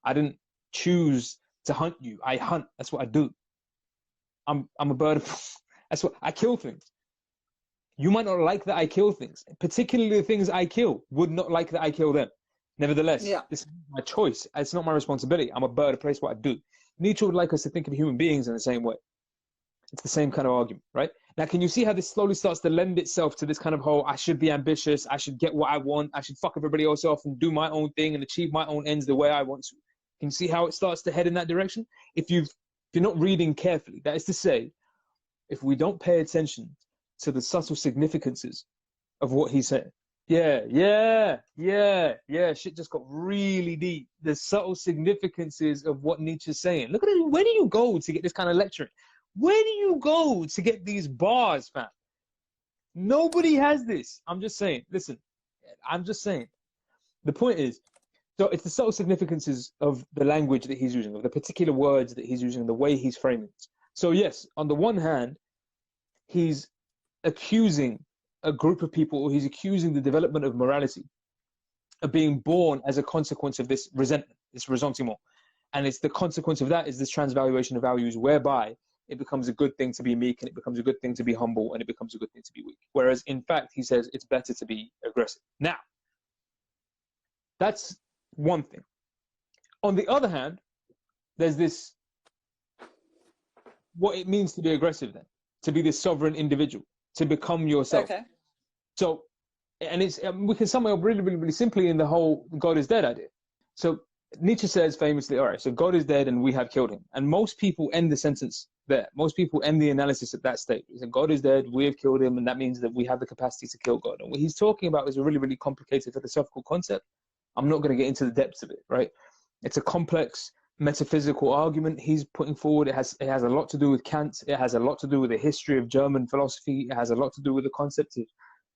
I didn't choose to hunt you. I hunt. That's what I do. I'm a bird of that's what I kill things. You might not like that I kill things, particularly the things I kill would not like that I kill them. Nevertheless, Yeah. this is my choice. It's not my responsibility. I'm a bird of prey. It's what I do. Nietzsche would like us to think of human beings in the same way. It's the same kind of argument, right? Now, can you see how this slowly starts to lend itself to this kind of whole, I should be ambitious, I should get what I want, I should fuck everybody else off and do my own thing and achieve my own ends the way I want to. Can you see how it starts to head in that direction? If you're not reading carefully, that is to say, if we don't pay attention to the subtle significances of what he's saying. Yeah, shit just got really deep. The subtle significances of what Nietzsche's saying. Look at it, where do you go to get this kind of lecturing? Where do you go to get these bars, fam? Nobody has this. I'm just saying. Listen, I'm just saying. The point is, so it's the subtle significances of the language that he's using, of the particular words that he's using, the way he's framing it. So yes, on the one hand, he's accusing a group of people, or he's accusing the development of morality of being born as a consequence of this resentment, this ressentiment. And it's the consequence of that is this transvaluation of values, whereby it becomes a good thing to be meek, and it becomes a good thing to be humble, and it becomes a good thing to be weak. Whereas in fact, he says it's better to be aggressive. Now, that's one thing. On the other hand, there's this, what it means to be aggressive then, to be this sovereign individual, to become yourself. Okay. So, and it's, we can sum it up really simply in the whole God is dead idea. So Nietzsche says famously, all right, so God is dead and we have killed him. And most people end the sentence there. Most people end the analysis at that stage. They say, God is dead, we have killed him, and that means that we have the capacity to kill God. And what he's talking about is a really complicated philosophical concept. I'm not going to get into the depths of it, right? It's a complex metaphysical argument he's putting forward. It has a lot to do with Kant. It has a lot to do with the history of German philosophy. It has a lot to do with the concept of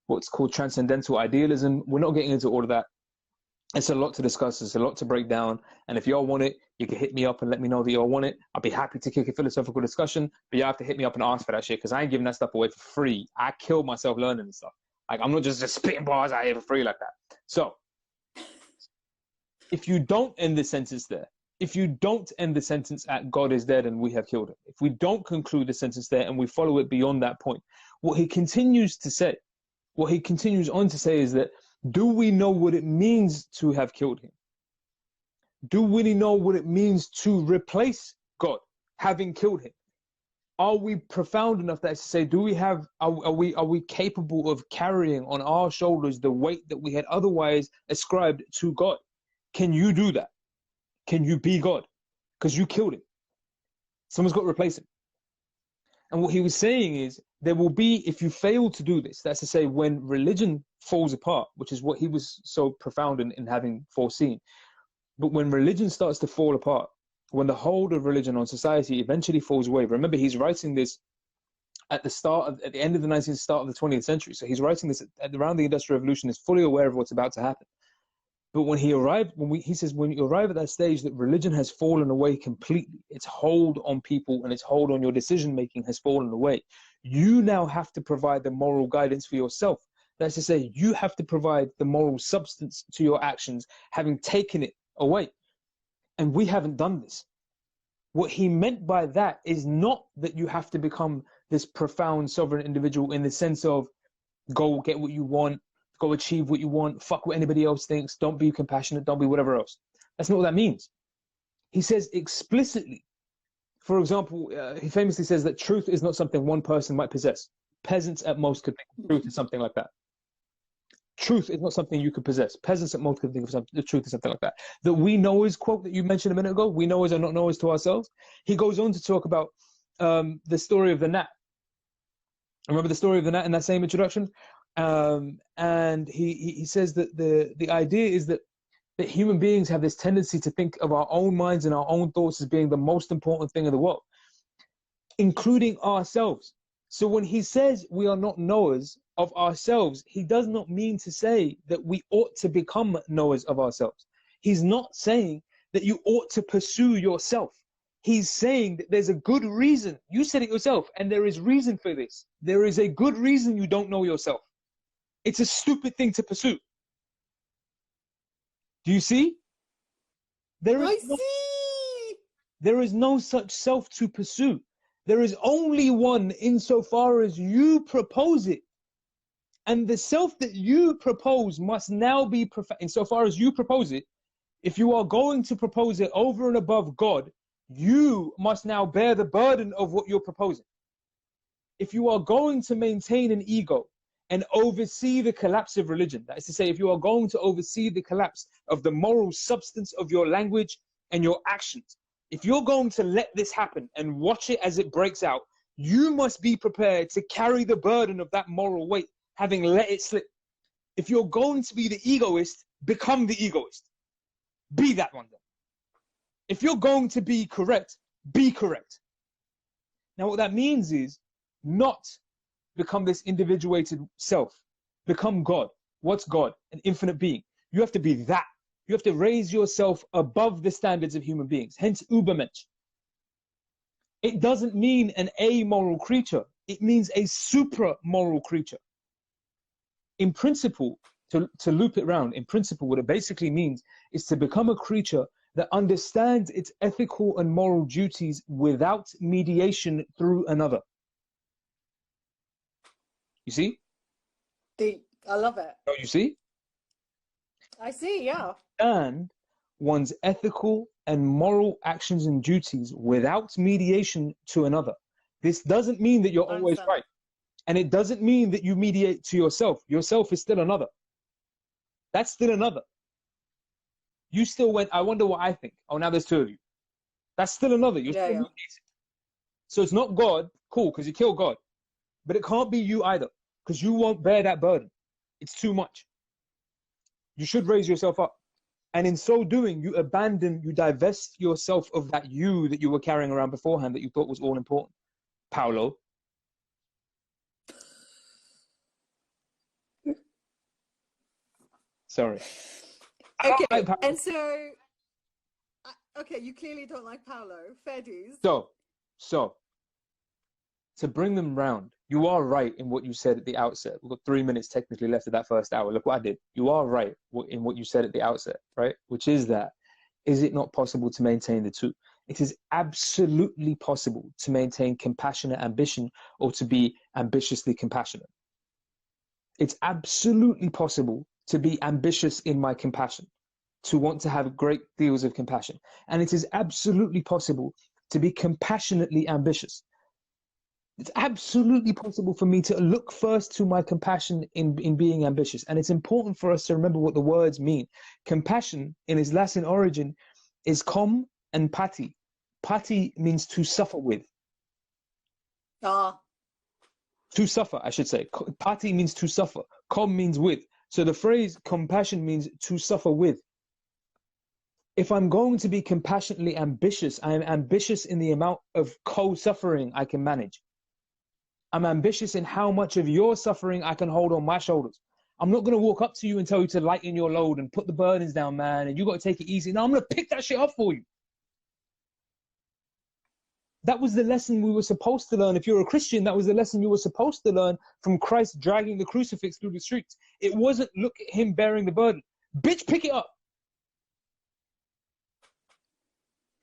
what's called transcendental idealism. We're not getting into all of that. It's a lot to discuss. It's a lot to break down. And if y'all want it, you can hit me up and let me know that y'all want it. I'll be happy to kick a philosophical discussion, but you have to hit me up and ask for that shit, because I ain't giving that stuff away for free. I kill myself learning this stuff. Like, I'm not just spitting bars out here for free like that. So if you don't end the sentence there, if you don't end the sentence at God is dead and we have killed him, if we don't conclude the sentence there and we follow it beyond that point, what he continues on to say is that, do we know what it means to have killed him? Do we know what it means to replace God, having killed him? Are we profound enough that to say, do we have, are we capable of carrying on our shoulders the weight that we had otherwise ascribed to God? Can you do that? Can you be God? Because you killed him. Someone's got to replace him. And what he was saying is, there will be, if you fail to do this, that's to say, when religion falls apart, which is what he was so profound in having foreseen. But when religion starts to fall apart, when the hold of religion on society eventually falls away, remember, he's writing this at the end of the 19th, start of the 20th century. So he's writing this around the Industrial Revolution, is fully aware of what's about to happen. But when he arrived, he says, when you arrive at that stage that religion has fallen away completely, its hold on people and its hold on your decision-making has fallen away, you now have to provide the moral guidance for yourself. That's to say, you have to provide the moral substance to your actions, having taken it away. And we haven't done this. What he meant by that is not that you have to become this profound sovereign individual in the sense of go get what you want, go achieve what you want, fuck what anybody else thinks, don't be compassionate, don't be whatever else. That's not what that means. He says explicitly, for example, he famously says that truth is not something one person might possess. Peasants at most could think of truth as something like that. Truth is not something you could possess. Peasants at most could think of the truth as something like that. That we knowers quote that you mentioned a minute ago, we knowers are not knowers to ourselves. He goes on to talk about the story of the gnat. Remember the story of the gnat in that same introduction? And he says that the idea is that human beings have this tendency to think of our own minds and our own thoughts as being the most important thing in the world, including ourselves. So when he says we are not knowers of ourselves, he does not mean to say that we ought to become knowers of ourselves. He's not saying that you ought to pursue yourself. He's saying that there's a good reason. You said it yourself, and there is reason for this. There is a good reason you don't know yourself. It's a stupid thing to pursue. Do you see? I see. There is no such self to pursue. There is only one insofar as you propose it. And the self that you propose must now be, insofar as you propose it, if you are going to propose it over and above God, you must now bear the burden of what you're proposing. If you are going to maintain an ego and oversee the collapse of religion, that is to say, if you are going to oversee the collapse of the moral substance of your language and your actions, if you're going to let this happen and watch it as it breaks out, you must be prepared to carry the burden of that moral weight, having let it slip. If you're going to be the egoist, become the egoist. Be that one then. If you're going to be correct, be correct. Now what that means is not become this individuated self. Become God. What's God? An infinite being. You have to be that. You have to raise yourself above the standards of human beings. Hence Übermensch. It doesn't mean an amoral creature. It means a supra-moral creature. In principle, to loop it round, in principle, what it basically means is to become a creature that understands its ethical and moral duties without mediation through another. You see? Deep. I love it. Oh, you see? I see, yeah. And one's ethical and moral actions and duties without mediation to another. This doesn't mean that you're always right. And it doesn't mean that you mediate to yourself. Yourself is still another. That's still another. You still went, I wonder what I think. Oh, now there's two of you. That's still another. You're still mediating. So it's not God, cool, because you killed God. But it can't be you either, because you won't bear that burden. It's too much. You should raise yourself up. And in so doing, you divest yourself of that you that you were carrying around beforehand that you thought was all important. Paulo. Sorry. Okay, and so, okay, you clearly don't like Paulo. Fair dues. So, to bring them round, you are right in what you said at the outset. We've got 3 minutes technically left of that first hour. Look what I did. You are right in what you said at the outset, right? Which is that, is it not possible to maintain the two? It is absolutely possible to maintain compassionate ambition or to be ambitiously compassionate. It's absolutely possible to be ambitious in my compassion, to want to have great deals of compassion. And it is absolutely possible to be compassionately ambitious. It's absolutely possible for me to look first to my compassion in being ambitious. And it's important for us to remember what the words mean. Compassion, in its Latin origin, is com and pati. Pati means to suffer with. To suffer, I should say. Pati means to suffer. Com means with. So the phrase compassion means to suffer with. If I'm going to be compassionately ambitious, I am ambitious in the amount of co-suffering I can manage. I'm ambitious in how much of your suffering I can hold on my shoulders. I'm not going to walk up to you and tell you to lighten your load and put the burdens down, man, and you got to take it easy. No, I'm going to pick that shit up for you. That was the lesson we were supposed to learn. If you're a Christian, that was the lesson you were supposed to learn from Christ dragging the crucifix through the streets. It wasn't look at him bearing the burden. Bitch, pick it up.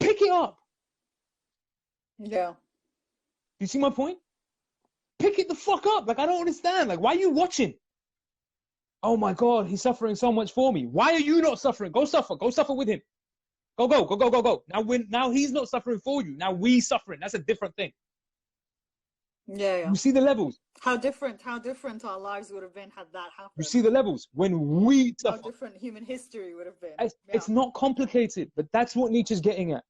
Pick it up. Yeah. You see my point? Pick it the fuck up. Like, I don't understand. Like, why are you watching? Oh my God, he's suffering so much for me. Why are you not suffering? Go suffer. Go suffer with him. Go. Now he's not suffering for you. Now we suffering. That's a different thing. Yeah. You see the levels. How different our lives would have been had that happened. You see the levels when we suffer. How different human history would have been. It's not complicated, but that's what Nietzsche's getting at.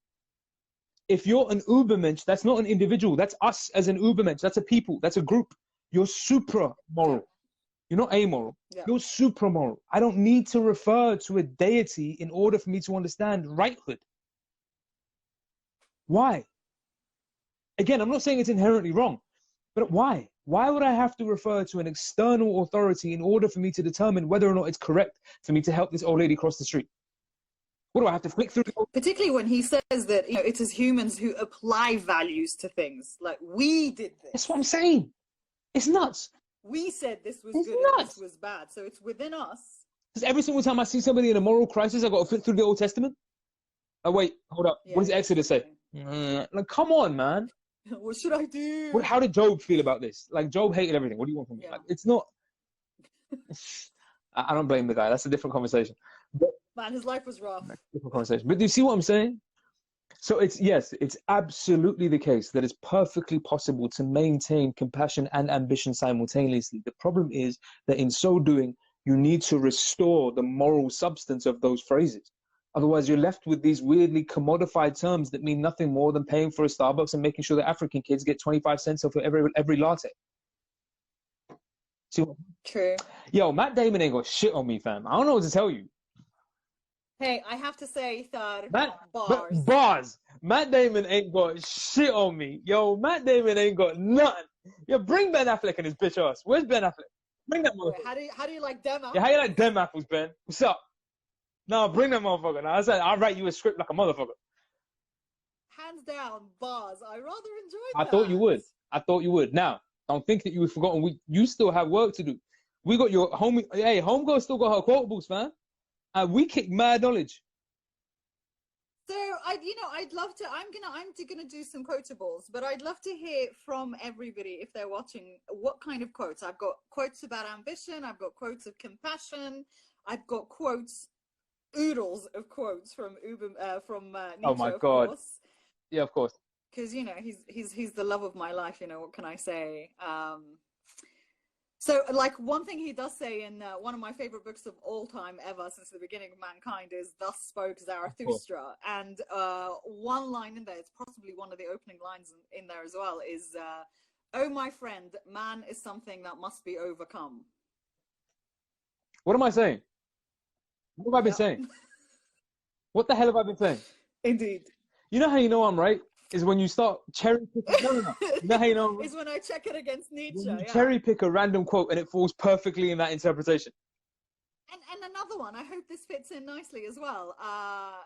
If you're an Übermensch, that's not an individual. That's us as an Übermensch. That's a people. That's a group. You're supra-moral. You're not amoral. Yeah. You're supramoral. I don't need to refer to a deity in order for me to understand righthood. Why? Again, I'm not saying it's inherently wrong, but why? Why would I have to refer to an external authority in order for me to determine whether or not it's correct for me to help this old lady cross the street? What do I have to flick through? Particularly when he says that, you know, it is humans who apply values to things. Like, we did this. That's what I'm saying. It's nuts. We said this was It's good nuts. and this was bad. So it's within us. Because every single time I see somebody in a moral crisis, I got to flip through the Old Testament. Oh, wait, hold up. Yeah, What does Exodus say? Like, come on, man. What should I do? How did Job feel about this? Like, Job hated everything. What do you want from me? Yeah. Like, it's not. I don't blame the guy. That's a different conversation. But, Man, his life was rough. different conversation. But do you see what I'm saying? So yes, it's absolutely the case that it's perfectly possible to maintain compassion and ambition simultaneously. The problem is that in so doing, you need to restore the moral substance of those phrases. Otherwise, you're left with these weirdly commodified terms that mean nothing more than paying for a Starbucks and making sure that African kids get 25 cents off every latte. See what? True. Yo, Matt Damon ain't got shit on me, fam. I don't know what to tell you. Hey, I have to say, Thar, But bars. Matt Damon ain't got shit on me. Yo, Matt Damon ain't got nothing. Yo, bring Ben Affleck and his bitch ass. Where's Ben Affleck? Bring that motherfucker. Wait, how do you like them? Yeah, how you like them apples, Ben? What's up? No, bring that motherfucker. Now, I said I'll write you a script like a motherfucker. Hands down, bars. I rather enjoyed I that. thought you would. I thought you would. Now, don't think that you have forgotten. You still have work to do. We got your homie. Hey, homegirl still got her quotables, man. And we kick mad knowledge. So I'd love to. I'm gonna do some quotables, but I'd love to hear from everybody if they're watching what kind of quotes. I've got quotes about ambition. I've got quotes of compassion. I've got quotes, oodles of quotes from Nietzsche. Oh my God. Of course. Yeah, of course. Because he's the love of my life. What can I say? So, like, one thing he does say in one of my favorite books of all time ever since the beginning of mankind is "Thus spoke Zarathustra," and one line in there, it's possibly one of the opening lines in there as well, is "Oh, my friend, man is something that must be overcome." What am I saying? What have I been saying? What the hell have I been saying? Indeed. You know how you know I'm right? Is when you start cherry picking. No. You know how you know? Is when I check it against Nietzsche. When you cherry pick a random quote and it falls perfectly in that interpretation. And another one, I hope this fits in nicely as well.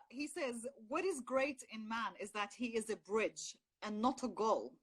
He says, "What is great in man is that he is a bridge and not a goal.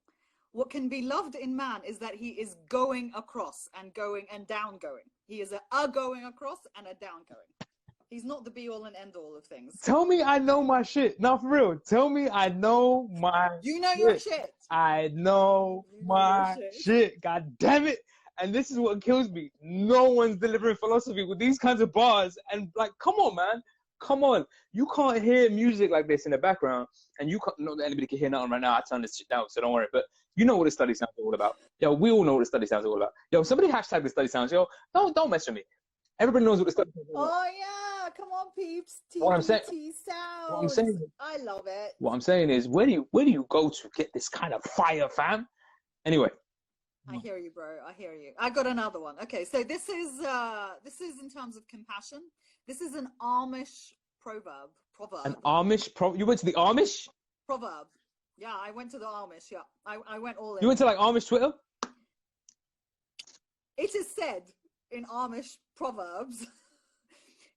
What can be loved in man is that he is going across and going and down going. He is a going across and a down going. He's not the be all and end all of things." Tell me I know my shit. No, for real. Tell me I know my You know your shit. I know my shit. God damn it. And this is what kills me. No one's delivering philosophy with these kinds of bars. And like, come on, man. Come on. You can't hear music like this in the background. And you can't, not that anybody can hear nothing right now. I turn this shit down, so don't worry. But you know what the study sounds all about. Yo, we all know what the study sounds all about. Yo, somebody hashtag the study sounds. Yo, don't mess with me. Everybody knows what the study sounds all about. Oh, yeah. Come on, peeps. What I'm saying- sounds. what I'm saying- I love it. What I'm saying is, where do you go to get this kind of fire, fam? Anyway. I hear you, bro. I hear you. I got another one. Okay, so this is in terms of compassion. This is an Amish proverb. An Amish you went to the Amish? Proverb. Yeah, I went to the Amish. Yeah, I went all in. You went to like Amish Twitter? It is said in Amish proverbs,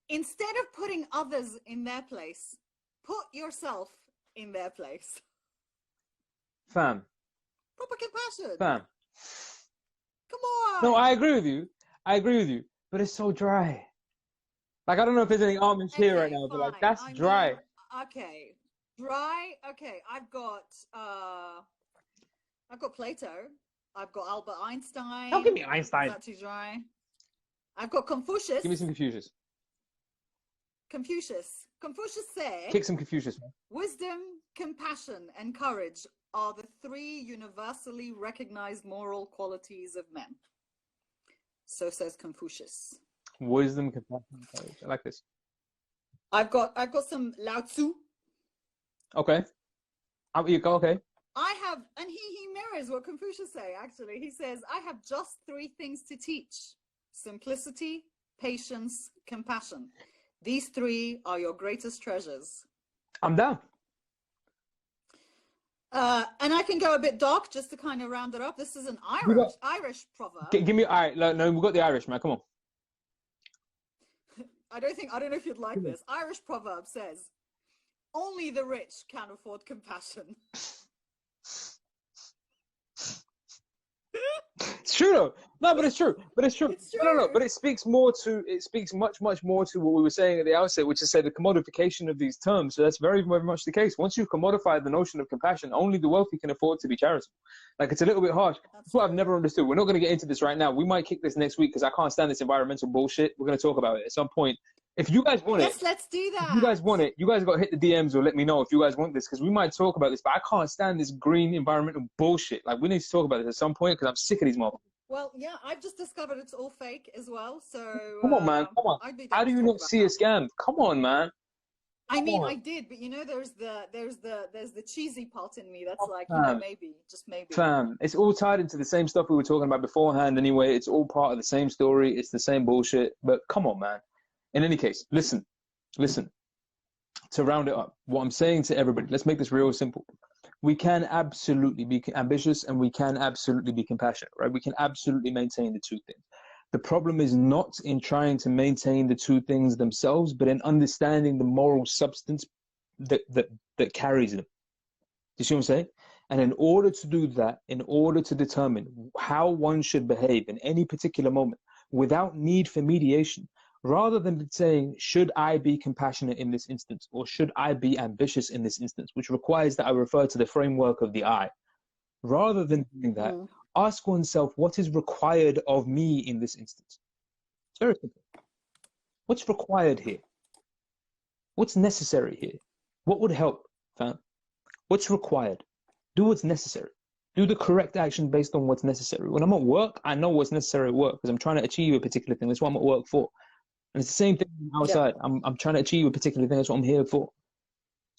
instead of putting others in their place, put yourself in their place. Fam. Proper compassion. Fam. Come on. No, I agree with you. But it's so dry. Like, I don't know if there's any Amish here right now, but like, that's dry. Okay. Dry. Okay. I've got Plato. I've got Albert Einstein. Don't give me Einstein. Is that too dry? I've got Confucius. Give me some Confucius. Confucius said, Kick some Confucius, man. "Wisdom, compassion, and courage are the three universally recognized moral qualities of men." So says Confucius. Wisdom, compassion, and courage. I like this. I've got some Lao Tzu. Okay. You go, okay. I have, and he mirrors what Confucius say, actually. He says, "I have just three things to teach: simplicity, patience, compassion. These three are your greatest treasures." I'm down. And I can go a bit dark just to kind of round it up. This is an Irish proverb. Give me, all right, no, we've got the Irish, man. Come on. I don't know if you'd like this. Irish proverb says, only the rich can afford compassion. It's true though. No, but it's true. But it's true. It's No, true. but it speaks more to, it speaks much more to what we were saying at the outset, which is say the commodification of these terms. So that's very, very much the case. Once you commodify the notion of compassion, only the wealthy can afford to be charitable. Like, it's a little bit harsh. That's what I've never understood. We're not going to get into this right now. We might kick this next week because I can't stand this environmental bullshit. We're going to talk about it at some point. If you guys want Yes, let's do that. If you guys want it, you guys got to hit the DMs or let me know if you guys want this, because we might talk about this, but I can't stand this green environmental bullshit. Like, we need to talk about this at some point because I'm sick of these motherfuckers. Well, yeah, I've just discovered it's all fake as well. So come on, man, come on. How do you not see a scam? Come on, man. I mean, I did, but you know, there's the cheesy part in me that's like, you know, maybe, just maybe. Fam, it's all tied into the same stuff we were talking about beforehand anyway. It's all part of the same story. It's the same bullshit. But come on, man. In any case, listen. To round it up, what I'm saying to everybody, let's make this real simple. We can absolutely be ambitious and we can absolutely be compassionate, right? We can absolutely maintain the two things. The problem is not in trying to maintain the two things themselves, but in understanding the moral substance that carries them. Do you see what I'm saying? And in order to do that, in order to determine how one should behave in any particular moment without need for mediation, rather than saying, should I be compassionate in this instance, or should I be ambitious in this instance, which requires that I refer to the framework of the I, rather than doing that, ask oneself, what is required of me in this instance? It's very simple. What's required here? What's necessary here? What would help, fam? What's required? Do what's necessary. Do the correct action based on what's necessary. When I'm at work, I know what's necessary at work because I'm trying to achieve a particular thing. That's what I'm at work for. And it's the same thing outside. Yeah. I'm trying to achieve a particular thing. That's what I'm here for.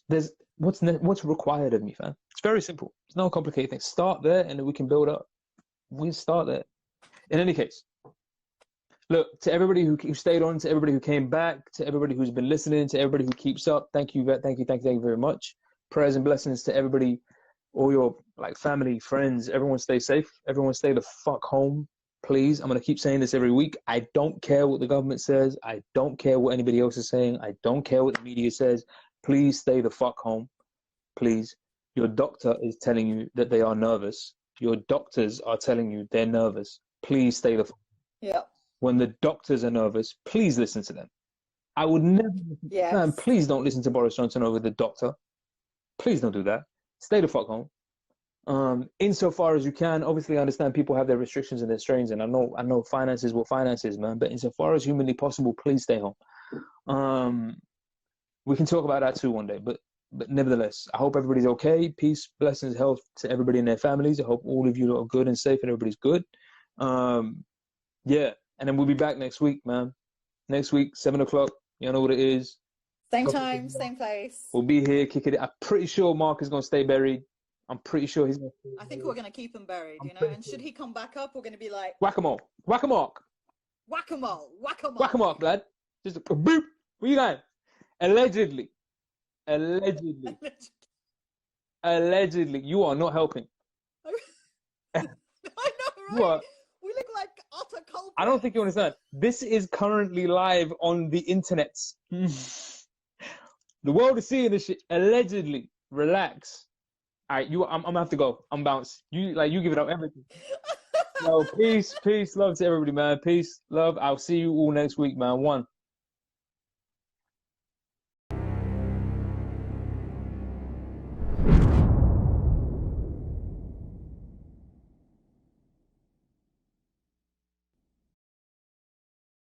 There's what's required of me, fam. It's very simple. It's no complicated thing. Start there, and then we can build up. We start there. In any case, look, to everybody who stayed on, to everybody who came back, to everybody who's been listening, to everybody who keeps up, thank you very much. Prayers and blessings to everybody, all your family, friends. Everyone stay safe. Everyone stay the fuck home. Please, I'm going to keep saying this every week. I don't care what the government says. I don't care what anybody else is saying. I don't care what the media says. Please stay the fuck home. Please. Your doctor is telling you that they are nervous. Your doctors are telling you they're nervous. Please stay the fuck home. Yeah. When the doctors are nervous, please listen to them. I would never listen. Man, please don't listen to Boris Johnson over the doctor. Please don't do that. Stay the fuck home. Insofar as you can, obviously I understand people have their restrictions and their strains, and I know finance is what finance is, man, but insofar as humanly possible, please stay home. We can talk about that too one day, but nevertheless, I hope everybody's okay. Peace, blessings, health to everybody and their families. I hope all of you are good and safe and everybody's good. Yeah, and then we'll be back next week, man. Next week, 7 o'clock, you know what it is. Same time, same place. We'll be here, kicking it. I'm pretty sure Mark is going to stay buried. I'm pretty sure he's going to. I think we're going to keep him buried, you know, and should he come back up, we're going to be like, whack-a-mole, whack-a-mole. Whack-a-mole, whack-a-mole. Whack-a-mole, lad. Just a boop. Where you going? Allegedly. Allegedly. You are not helping. I know, right? What? We look like utter culprits. I don't think you understand. This is currently live on the internet. The world is seeing this shit. Allegedly. Relax. All right, I'm gonna have to go. I'm bounced. You give it up everything. So peace, love to everybody, man. Peace, love. I'll see you all next week, man. One.